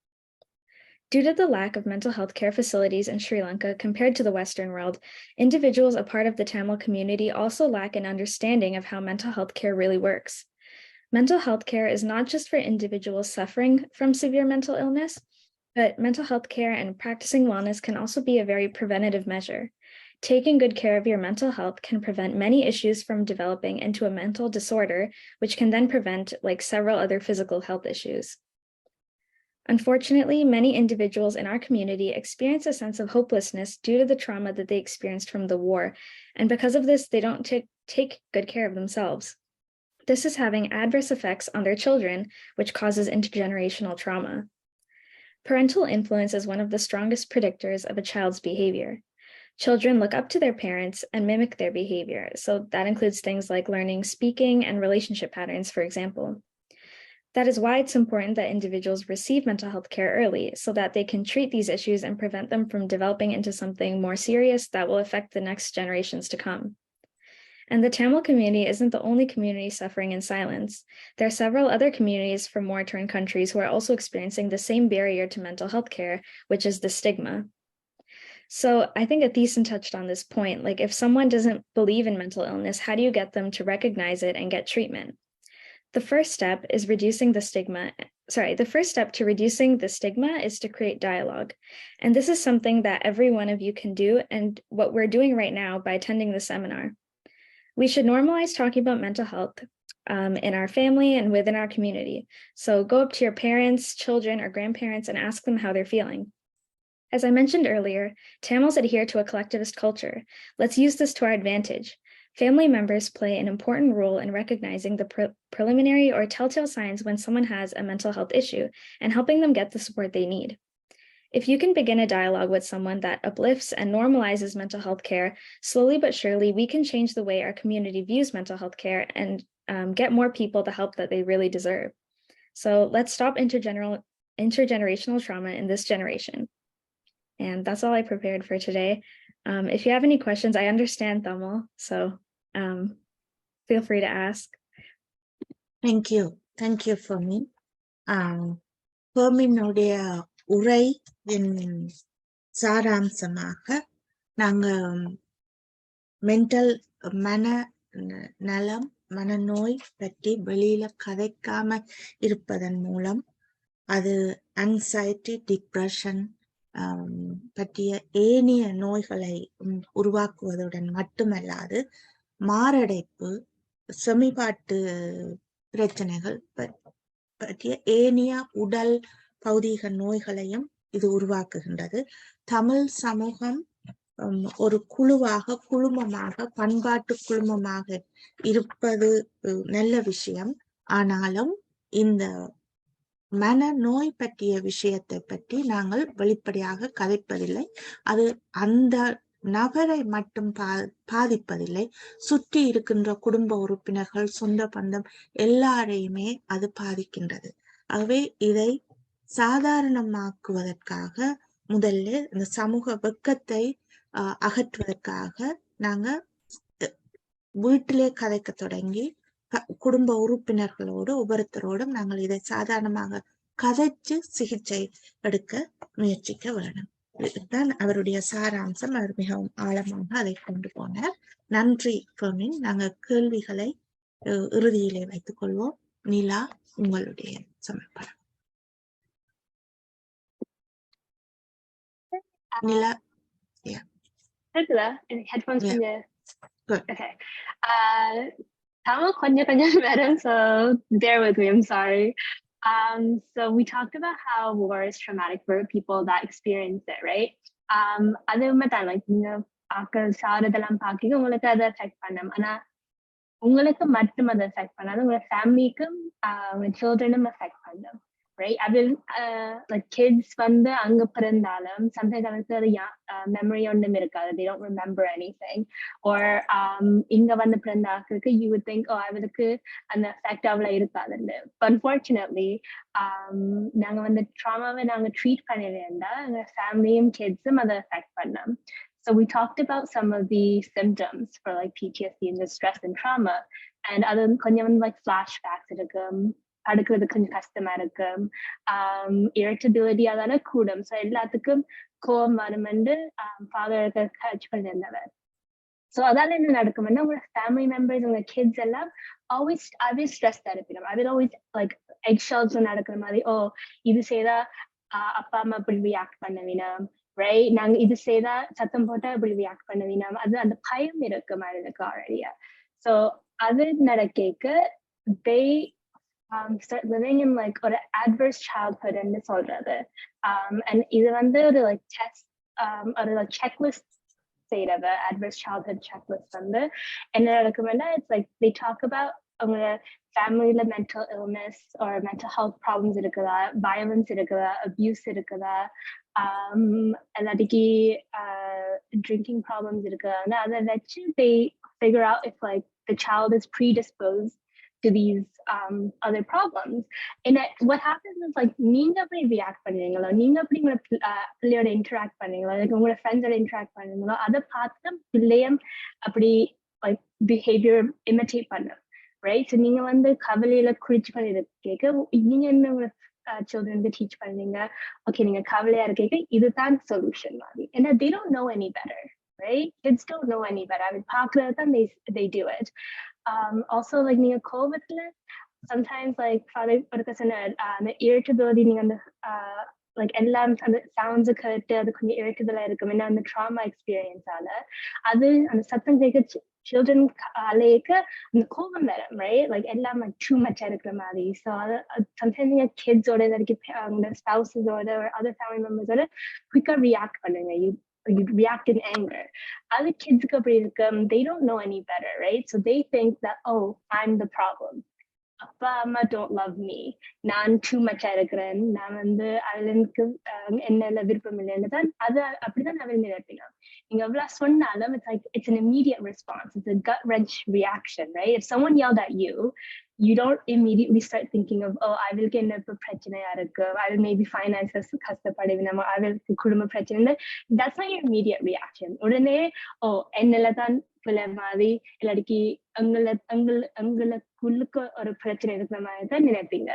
Due to the lack of mental health care facilities in Sri Lanka compared to the Western world, individuals a part of the Tamil community also lack an understanding of how mental health care really works. Mental health care is not just for individuals suffering from severe mental illness, but mental health care and practicing wellness can also be a very preventative measure. Taking good care of your mental health can prevent many issues from developing into a mental disorder, which can then prevent several other physical health issues. Unfortunately, many individuals in our community experience a sense of hopelessness due to the trauma that they experienced from the war, and because of this, they don't take good care of themselves. This is having adverse effects on their children, which causes intergenerational trauma. Parental influence is one of the strongest predictors of a child's behavior. Children look up to their parents and mimic their behavior, so that includes things like learning speaking and relationship patterns, for example. That is why it's important that individuals receive mental health care early so that they can treat these issues and prevent them from developing into something more serious that will affect the next generations to come. And the Tamil community isn't the only community suffering in silence. There are several other communities from war-torn countries who are also experiencing the same barrier to mental health care, which is the stigma. So I think Athisen touched on this point, if someone doesn't believe in mental illness, how do you get them to recognize it and get treatment? The first step to reducing the stigma is to create dialogue. And this is something that every one of you can do, and what we're doing right now by attending the seminar. We should normalize talking about mental health in our family and within our community. So go up to your parents, children, or grandparents and ask them how they're feeling. As I mentioned earlier, Tamils adhere to a collectivist culture. Let's use this to our advantage. Family members play an important role in recognizing the preliminary or telltale signs when someone has a mental health issue and helping them get the support they need. If you can begin a dialogue with someone that uplifts and normalizes mental health care, slowly but surely, we can change the way our community views mental health care and get more people the help that they really deserve. So let's stop intergenerational trauma in this generation. And that's all I prepared for today. If you have any questions, I understand Tamil, so feel free to ask. Thank you. Thank you for me. Perminuடைய உரை சாராம்சமாக நாங்கள் mental மனநலம் மனநோய் பற்றி வெளியில கதைக்காம இருப்பதன் மூலம் அது anxiety, depression பற்றிய ஏனைய நோய்களை உருவாக்குவதுடன் மட்டுமல்லாது மாரடைப்பு, செமிபாட்டு பிரச்சனைகள் பற்றிய ஏனைய உடல் பௌதீக நோய்களையும் இது உருவாக்குகின்றது. தமிழ் சமூகம் ஒரு குழுவாக, குழுமமாக, பண்பாட்டு குழுமமாக இருப்பது நல்ல விஷயம். ஆனாலும் இந்த மனநோய் பற்றிய விஷயத்தை பற்றி நாங்கள் வெளிப்படையாக கதைப்பதில்லை. அது அந்த நபரை மட்டும் பாதிப்பதில்லை, சுற்றி இருக்கின்ற குடும்ப உறுப்பினர்கள், சொந்த பந்தம் எல்லாரையுமே அது பாதிக்கின்றது. ஆகவே இதை சாதாரணமாக்குவதற்காக முதல்ல இந்த சமூக வெட்கத்தை அகற்றுவதற்காக நாங்க வீட்டிலே கதைக்க தொடங்கி குடும்ப உறுப்பினர்களோடு ஒவ்வொருத்தரோடும் நாங்கள் இதை சாதாரணமாக கதைச்சு சிகிச்சை எடுக்க முயற்சிக்க வேண்டும். இதுதான் அவருடைய சாராம்சம். அவர் மிகவும் ஆழமாக அதை கொண்டு போனார். நன்றி ஃபெர்மின். நாங்கள் கேள்விகளை இறுதியிலே வைத்துக் கொள்வோம். நிலா, உங்களுடைய சமர்ப்பணம். Nila, yeah. Headphones Yeah. from the. Good. Okay. Madam, so bear with me. I'm sorry. So we talked about how war is traumatic for people that experience it, right? Other than like உங்களுக்கு அதை affect பண்ணும். ஆனா உங்களுக்கு மட்டும் அதை affect பண்ணாது, உங்க ஃபேமிலிக்கும் உங்க சில்ட்ரனும் affect பண்ணும். Right? I will like kids வந்து அங்க பிறந்தாலும் sometimes அவங்களுக்கு அது memory ஒன்றும் இருக்காது. They don't remember anything. Or இங்க வந்து பிறந்தாக்கு you would think, oh, அவளுக்கு அந்த effect அவ்வளோ இருக்காதுன்னு. But unfortunately, நாங்க வந்து ட்ராமாவை நாங்க ட்ரீட் பண்ணிருந்தா எங்க ஃபேமிலியும் கிட்ஸும் அதை affect பண்ணோம். So we talked about some of the symptoms for like PTSD and the stress and trauma. And other கொஞ்சம் வந்து like flashbacks இருக்கும், அடுக்கிறது கொஞ்சம் கஷ்டமா இருக்கும், irritability அதான கூடும். ஸோ எல்லாத்துக்கும் கோவம் வருமென்று ஃபாதருக்கு கட்ச் பண்ணியிருந்தவர். ஸோ அதால என்ன நடக்கும்னா உங்களோட ஃபேமிலி மெம்பர்ஸ், உங்க கிட்ஸ் எல்லாம் always ஸ்ட்ரெஸ்ஸா இருப்பிடும். I will always like eggshells நடக்கிற மாதிரி, ஓ இது செய்தா அப்பா அம்மா இப்படி ரியாக்ட் பண்ணுவீனா, ரைட்? நாங்க இது செய்தா சத்தம் போட்டா இப்படி ரியாக்ட் பண்ணுவீனா, அது அந்த பயம் இருக்கு மனிதனுக்கு ஆல்ரெடியா. ஸோ அது நடக்க they start living in like ஒரு adverse childhood ன்னு சொல்றது. And இது வந்து ஒரு like test, ஒரு like checklist செய்யறது, adverse childhood checklist வந்து என்ன நடக்கும்னா it's like they talk about அவங்க ஃபேமிலியில mental illness or mental health problems இருக்குதா, violence இருக்குதா, abuse இருக்குதா, எல்லாத்துக்கு drinking problems இருக்குதா, அதை வச்சு they figure out if like the child is predisposed to these other problems. And what happens is like நீங்க அப்படி react பண்ணுவீங்களோ, நீங்க அப்படி உங்களோட பிள்ளையோட interact பண்ணுவீங்களோ, like உங்களோட ஃப்ரெண்ட்ஸோட interact பண்ணுவீங்களோ, அதை பார்த்து பிள்ளையும் அப்படி like behavior imitate பண்ணும், right? So நீங்க வந்து கவலையில குறிச்சு பண்ணி கேட்க நீங்க என்ன உங்களோட children டீச் பண்ணுவீங்க, ஓகே நீங்க கவலையா இருக்க இதுதான் சொல்யூஷன் மாதிரி. And they don't know any better, right? Kids don't know any better. I mean, பார்க்கறது தான் they do it. Also like நீங்க கோவத்துல sometimes like father the irritability நீங்க அந்த like எல்லாம் அந்த sounds கேட்டு அது கொஞ்சம் irritable இருக்கும். ஏன்னா அந்த trauma experience ஆல அது அந்த சத்தம் கேட்க children அலைக்க அந்த கோபம் வரும், right? Like எல்லாம் like too much இருக்கிற மாதிரி. So sometimes நீங்க kids ஓட அந்த spouses ஓட or other family members ஓட quicker react பண்ணுங்க. You react in anger. Other kids they don't know any better, right? So they think that, oh, I'm the problem. Appa amma don't love me. Naan too much இருக்கிறேன், நான் வந்து அவளுக்கு என்னல விருப்பம் இல்லைன்னு தான் அது அப்படிதான் அவள் நினைப்பீங்க. நீங்க எவ்வளவு சொன்னாலும் it's an immediate response. It's a gut wrench reaction, right? If someone yelled at you, you don't immediately start thinking of, oh, I will get a பிரச்சனையா இருக்கு, I will maybe finances கஷ்டப்படுவேன், I will குடும்ப பிரச்சனை. That's not your immediate reaction. உடனே ஓ என்னல தான் பிள்ளை மாதிரி இல்லாட்டி அங்களுக்குள்ளுக்கு ஒரு பிரச்சனை இருக்கிற மாதிரி தான் நினைப்பீங்க.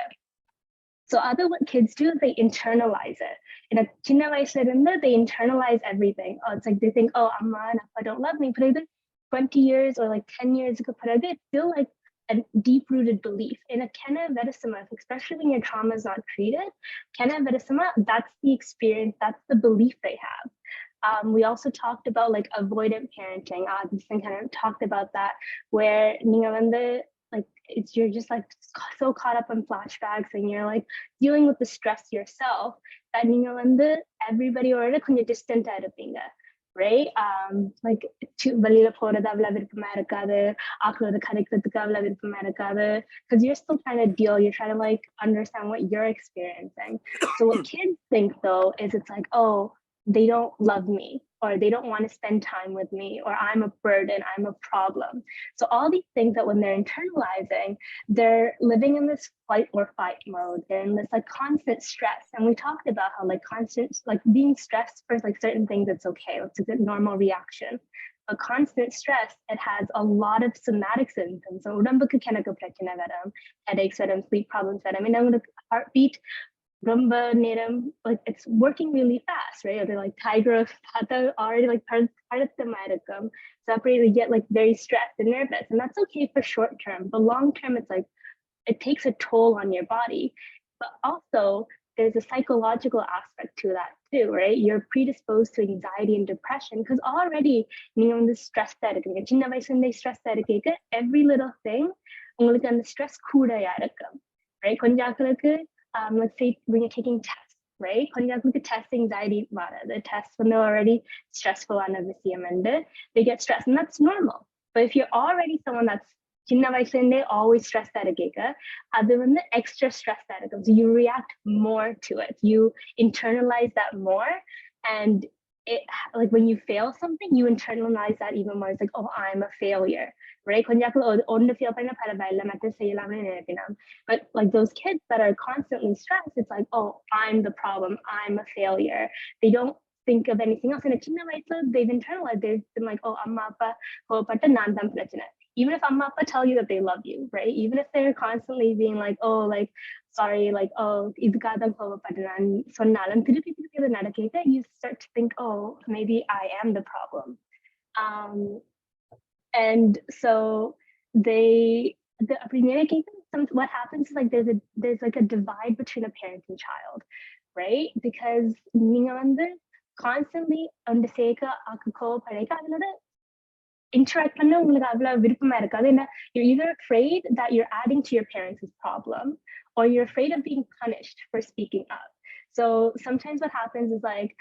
So other what kids do is they internalize it. In a சின்ன வயசுல இருந்து they internalize everything. Oh, it's like they think, oh, amma and appa don't love me. But 20 years or like 10 years ago, it's still like a deep-rooted belief in a kena verisama, especially when your trauma is not treated. Kena verisama, that's the experience, that's the belief they have. We also talked about like avoidant parenting. Adison kind of talked about that, where like you're just like so caught up in flashbacks and you're like dealing with the stress yourself that everybody already kind of distant right? Like வெளியில போறது அவ்வளவு விருப்பமா இருக்காது, ஆக்களோட கதைக்கிறதுக்கு அவ்வளவு விருப்பமா இருக்காது, because you're still trying to deal, you're trying to like understand what you're experiencing. So what kids think though is it's like, oh, they don't love me, or they don't want to spend time with me, or I'm a burden, I'm a problem. So all these things that when they're internalizing, they're living in this fight or fight mode. They're in this like constant stress. And we talked about how like constant, like being stressed for like certain things, it's okay. It's a normal reaction. But constant stress, it has a lot of somatic symptoms. So headaches, sleep problems, heartbeat, rumba neram, like it's working really fast, right? Or they're like tiger already like part of the medicum. Separate, they get like very stressed and nervous, and that's okay for short term. But long term, it's like it takes a toll on your body. But also there's a psychological aspect to that too, right? You're predisposed to anxiety and depression because already the stress that stress every little thing உங்களுக்கு அந்த stress கூடயா இருக்கும், right? கொஞ்சாக்களுக்கு let's say when you're taking tests, right? The test anxiety, the tests when they're already stressful and they get stressed, and that's normal. But if you're already someone that's always stressed at a extra stress that so you react more to it, you internalize that more, and it like when you fail something, you internalize that even more. It's like, oh, I'm a failure, right? But like those kids that are constantly stressed, it's like, oh, I'm the problem, I'm a failure. They don't think of anything else. And they've internalized, they've been like, oh, amma appa kovapata naan dhaan prachana. Even if amma appa tell you that they love you, right? Even if they're constantly being like, oh, like sorry, like, oh, idukadam kovapatan sonnalam thirupi thirupi adu nadaketa, you start to think, oh, maybe I am the problem. And so what happens is like there's like a divide between a parent and child, right? Because constantly on the sake interact you're either afraid that you're adding to your parents' problem, or you're afraid of being punished for speaking up. So sometimes what happens is like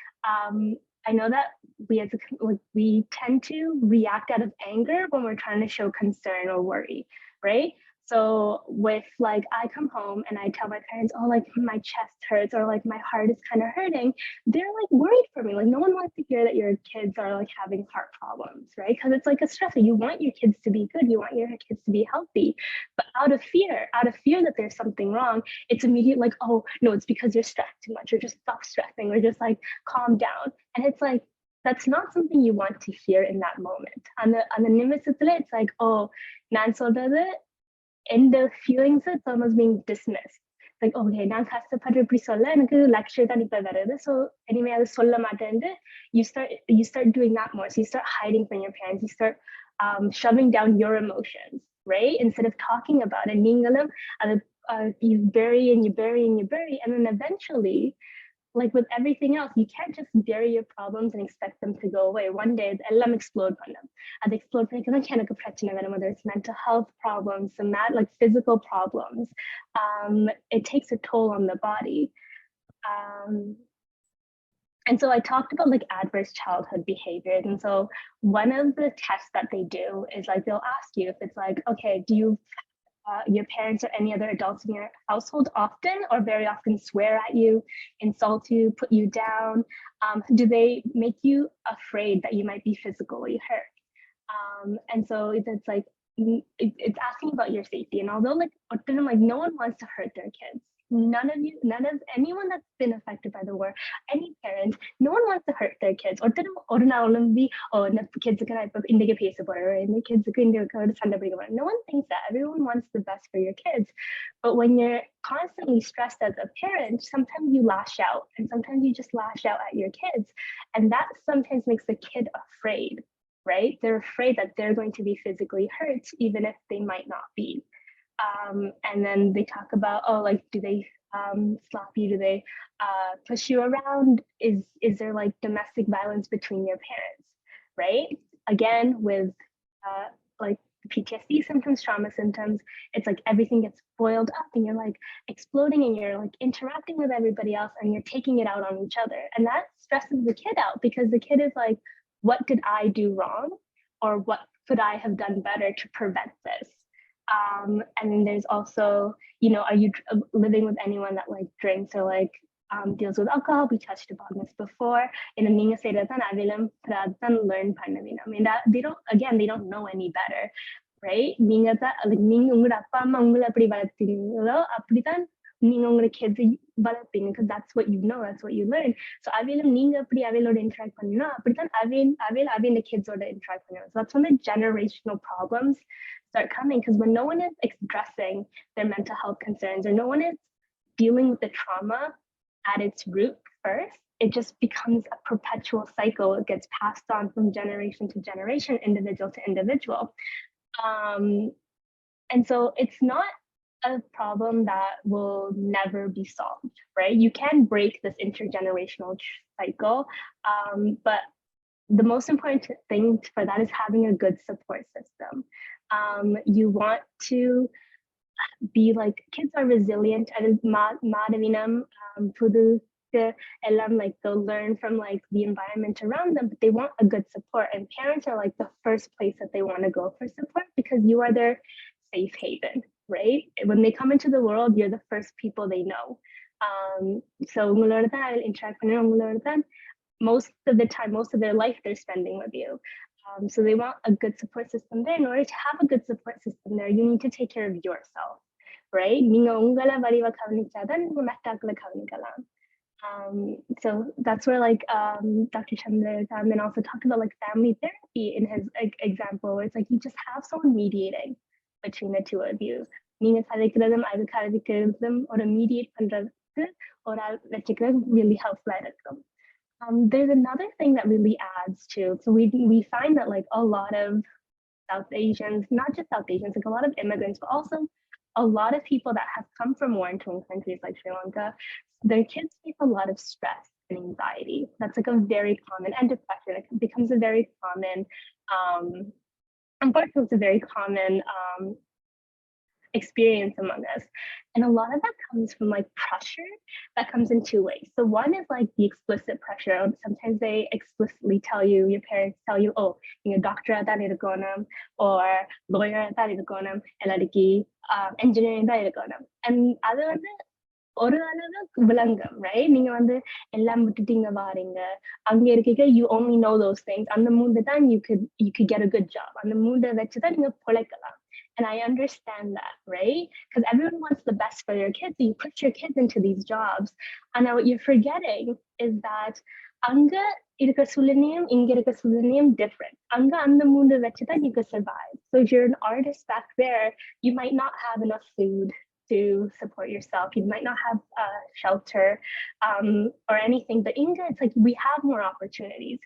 I know that we tend to react out of anger when we're trying to show concern or worry, right? So with like I come home and I tell my parents, oh, like my chest hurts, or like my heart is kind of hurting, they're like worried for me. Like no one wants to hear that your kids are like having heart problems, right? Because it's like a stressor. You want your kids to be good, you want your kids to be healthy, but out of fear that there's something wrong, it's immediate like, oh no, it's because you're stressed too much, or just stop stressing, or just like calm down. And it's like that's not something you want to hear in that moment. On the nimisithile, it's like, oh, nan solradhu, and the feelings, it's almost being dismissed. Like, okay, நான் கஷ்டப்பட்டு இப்படி சொல்ல எனக்கு lecture தான் இப்ப வருது, so anyway அது சொல்ல மாட்டேன்னு you start doing that more. So you start hiding from your parents, you start shoving down your emotions, right? Instead of talking about it, நீங்களும் அது you bury and you bury and you bury, and then eventually, like with everything else, you can't just bury your problems and expect them to go away. One day, ellam explode pannum. Ad explode panna, whether it's mental health problems, some like physical problems. It takes a toll on the body. And so I talked about like adverse childhood behaviors. And so one of the tests that they do is like they'll ask you if it's like, okay, do you your parents or any other adults in your household often or very often swear at you, insult you, put you down? Do they make you afraid that you might be physically hurt? And so it's like, it's asking about your safety. And although like no one wants to hurt their kids, none of anyone that's been affected by the war, any parent, no one wants to hurt their kids. Or the kids no one thinks that. Everyone wants the best for your kids. But when you're constantly stressed as a parent, sometimes you lash out, and sometimes you just lash out at your kids, and that sometimes makes the kid afraid, right? They're afraid that they're going to be physically hurt even if they might not be. And then they talk about, oh, like, do they slap you? Do they push you around? Is there like domestic violence between your parents, right? Again, with like PTSD symptoms, trauma symptoms, it's like everything gets boiled up and you're like exploding and you're like interacting with everybody else and you're taking it out on each other. And that stresses the kid out because the kid is like, what did I do wrong? Or what could I have done better to prevent this? And then there's also, you know, are you living with anyone that like drinks or like deals with alcohol? We touched upon this before. In a ninga say that I will learn panavina. I mean that they don't know any better, right? Ninga like ninga unga appa amma ungala appadi valathingalo apditan ninga unga kids valathing because that's what you know, that's what you learn. So avilum ninga appadi avaloda interact pannina apditan avil the kids oda interact pannina. So that's when the generational problems start coming, because when no one is addressing their mental health concerns or no one is dealing with the trauma at its root first, it just becomes a perpetual cycle. It gets passed on from generation to generation, individual to individual. And so it's not a problem that will never be solved, right? You can break this intergenerational cycle, but the most important thing for that is having a good support system. You want to be like, kids are resilient and like they'll learn from like the environment around them, but they want a good support, and parents are like the first place that they want to go for support because you are their safe haven, right? When they come into the world, you're the first people they know. So I will interact with them most of the time, most of their life they're spending with you. So they want a good support system there. In order to have a good support system there, you need to take care of yourself, right? So that's where like Dr. Chandler then also talked about like family therapy in his example, where it's like you just have someone mediating between the two of you. Or a mediate or really helpful. There's another thing that really adds to, so we find that like a lot of South Asians, not just South Asians, like a lot of immigrants, but also a lot of people that have come from war-torn countries like Sri Lanka, their kids face a lot of stress and anxiety. That's like a very common, and depression. It becomes a very common, unfortunately, it's a very common experience among us. And a lot of that comes from like pressure that comes in two ways. So one is like the explicit pressure. Sometimes they explicitly tell you, your parents tell you, oh, you're a doctor at that or lawyer at that engineering and other than that, ஒரு அளவு விளங்கும், right? நீங்க வந்து எல்லாம் விட்டுட்டீங்க வாரீங்க அங்க இருக்க, you only know those things. அந்த மூணு தான் you could get a good job. அந்த மூணு வச்சு தான் நீங்க பொழைக்கலாம். And I understand that, right? Because everyone wants the best for their kids. So you put your kids into these jobs. And now what you're forgetting is that anga irukka sulaniyam inga irukka sulaniyam different. Anga and moondu vechu that you could survive. So if you're an artist back there, you might not have enough food to support yourself. You might not have shelter or anything. But Inga, it's like we have more opportunities.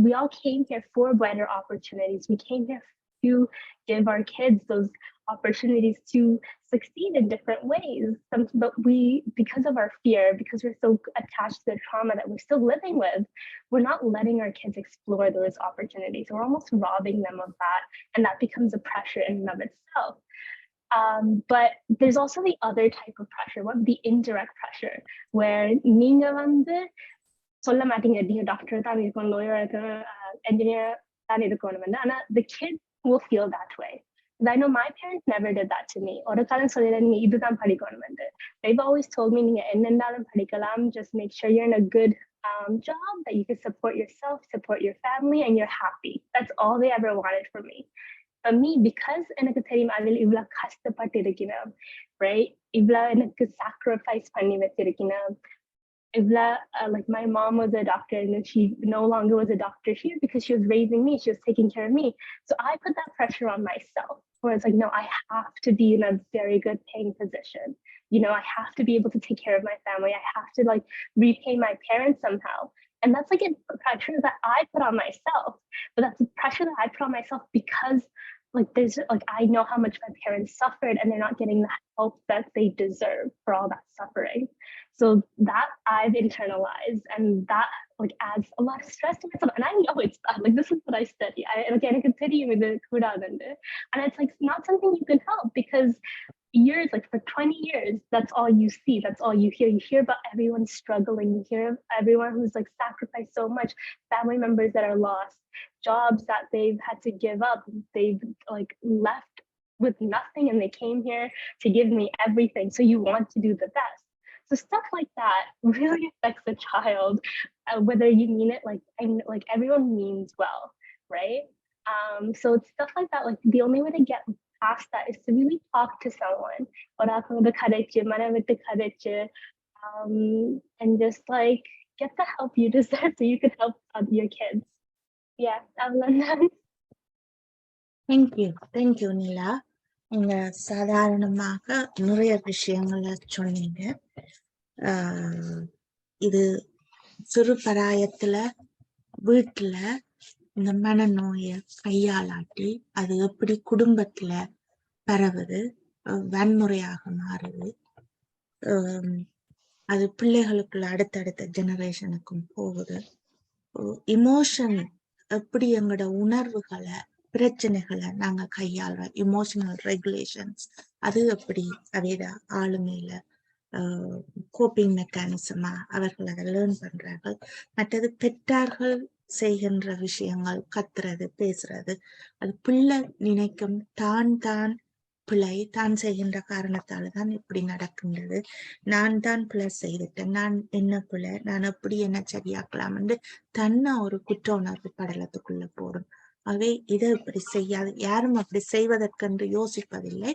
We all came here for better opportunities. We came here to give our kids those opportunities to succeed in different ways. But because of our fear, because we're so attached to the trauma that we're still living with, we're not letting our kids explore those opportunities. We're almost robbing them of that. And that becomes a pressure in and of itself. But there's also the other type of pressure, the indirect pressure, where நீங்க வந்து சொல்ல மாட்டீங்க, நீங்க doctor தான் இருக்கணும், lawyer engineer தான் இருக்கணும், ஆனா the kid will feel that way. I know my parents never did that to me. ஒரு காலம் சொல்லல நீங்க இதுதான் படிக்கணும். They've always told me நீங்க என்னென்னாலும் படிக்கலாம், just make sure you're in a good job, that you can support yourself, support your family, and you're happy. That's all they ever wanted from me. For me, because எனக்கு தெரியும் அதில் இவ்வளவு கஷ்டப்பட்டு இருக்கணும், right? இவ்வளவு எனக்கு sacrifice பண்ணி வச்சிருக்கணும். Like my mom was a doctor and then she no longer was a doctor here because she was raising me, she was taking care of me. So I put that pressure on myself, where it's like, no, I have to be in a very good paying position. You know, I have to be able to take care of my family. I have to like repay my parents somehow. And that's like a pressure that I put on myself. But that's a pressure that I put on myself because like there's like I know how much my parents suffered and they're not getting the help that they deserve for all that suffering. So that I've internalized, and that like adds a lot of stress to myself. And I know it's bad. Like this is what I study. I can study with the and it's like not something you can help, because years, like for 20 years, that's all you see, that's all you hear about everyone struggling, you hear everyone who's like sacrificed so much, family members that are lost, jobs that they've had to give up, they've like left with nothing and they came here to give me everything, so you want to do the best. So stuff like that really affects a child, whether you mean it like, and like everyone means well, right? So it's stuff like that, like the only way to get past that is to really talk to someone, and just like get the help you deserve so you can help your kids. Yeah, Thank you, Nila. நீங்க சாதாரணமாக நிறைய விஷயங்களை சொன்னீங்க. இது சிறு பராயத்துல வீட்டுல இந்த மனநோயை கையாளாட்டி அது எப்படி குடும்பத்துல பரவுது, வன்முறையாக மாறுது, அது பிள்ளைகளுக்குள்ள அடுத்தடுத்த ஜெனரேஷனுக்கும் போகுது. இமோஷன் எப்படி எங்களோட உணர்வுகளை, பிரச்சனைகளை நாங்க கையாளுறோம், இமோஷனல் ரெகுலேஷன்ஸ் அது எப்படி அவையோட ஆளுமையில கோப்பிங் மெக்கானிசமா அவர்கள் அதை லேர்ன் பண்றார்கள். மற்றது பெற்றார்கள் செய்கின்ற விஷயங்கள், கத்துறது, பேசுறது, அது பிள்ளை நினைக்கும் தான் பிழை, தான் செய்கின்ற காரணத்தால தான் இப்படி நடக்கின்றது, நான் தான் பிழை செய்துட்டேன், நான் என்ன பிழை, நான் எப்படி என்ன சரியாக்கலாம் என்று தன்னை ஒரு குற்ற உணர்வு படலத்துக்குள்ள போடும். அவை இதை இப்படி செய்யாது, யாரும் அப்படி செய்வதற்கென்று யோசிப்பதில்லை,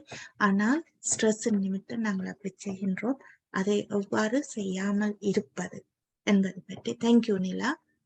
ஆனால் ஸ்ட்ரெஸ் நிமித்தம் நாங்கள் அப்படி செய்கின்றோம். அதை எவ்வாறு செய்யாமல் இருப்பது என்பது பற்றி. தேங்க்யூ நிலா.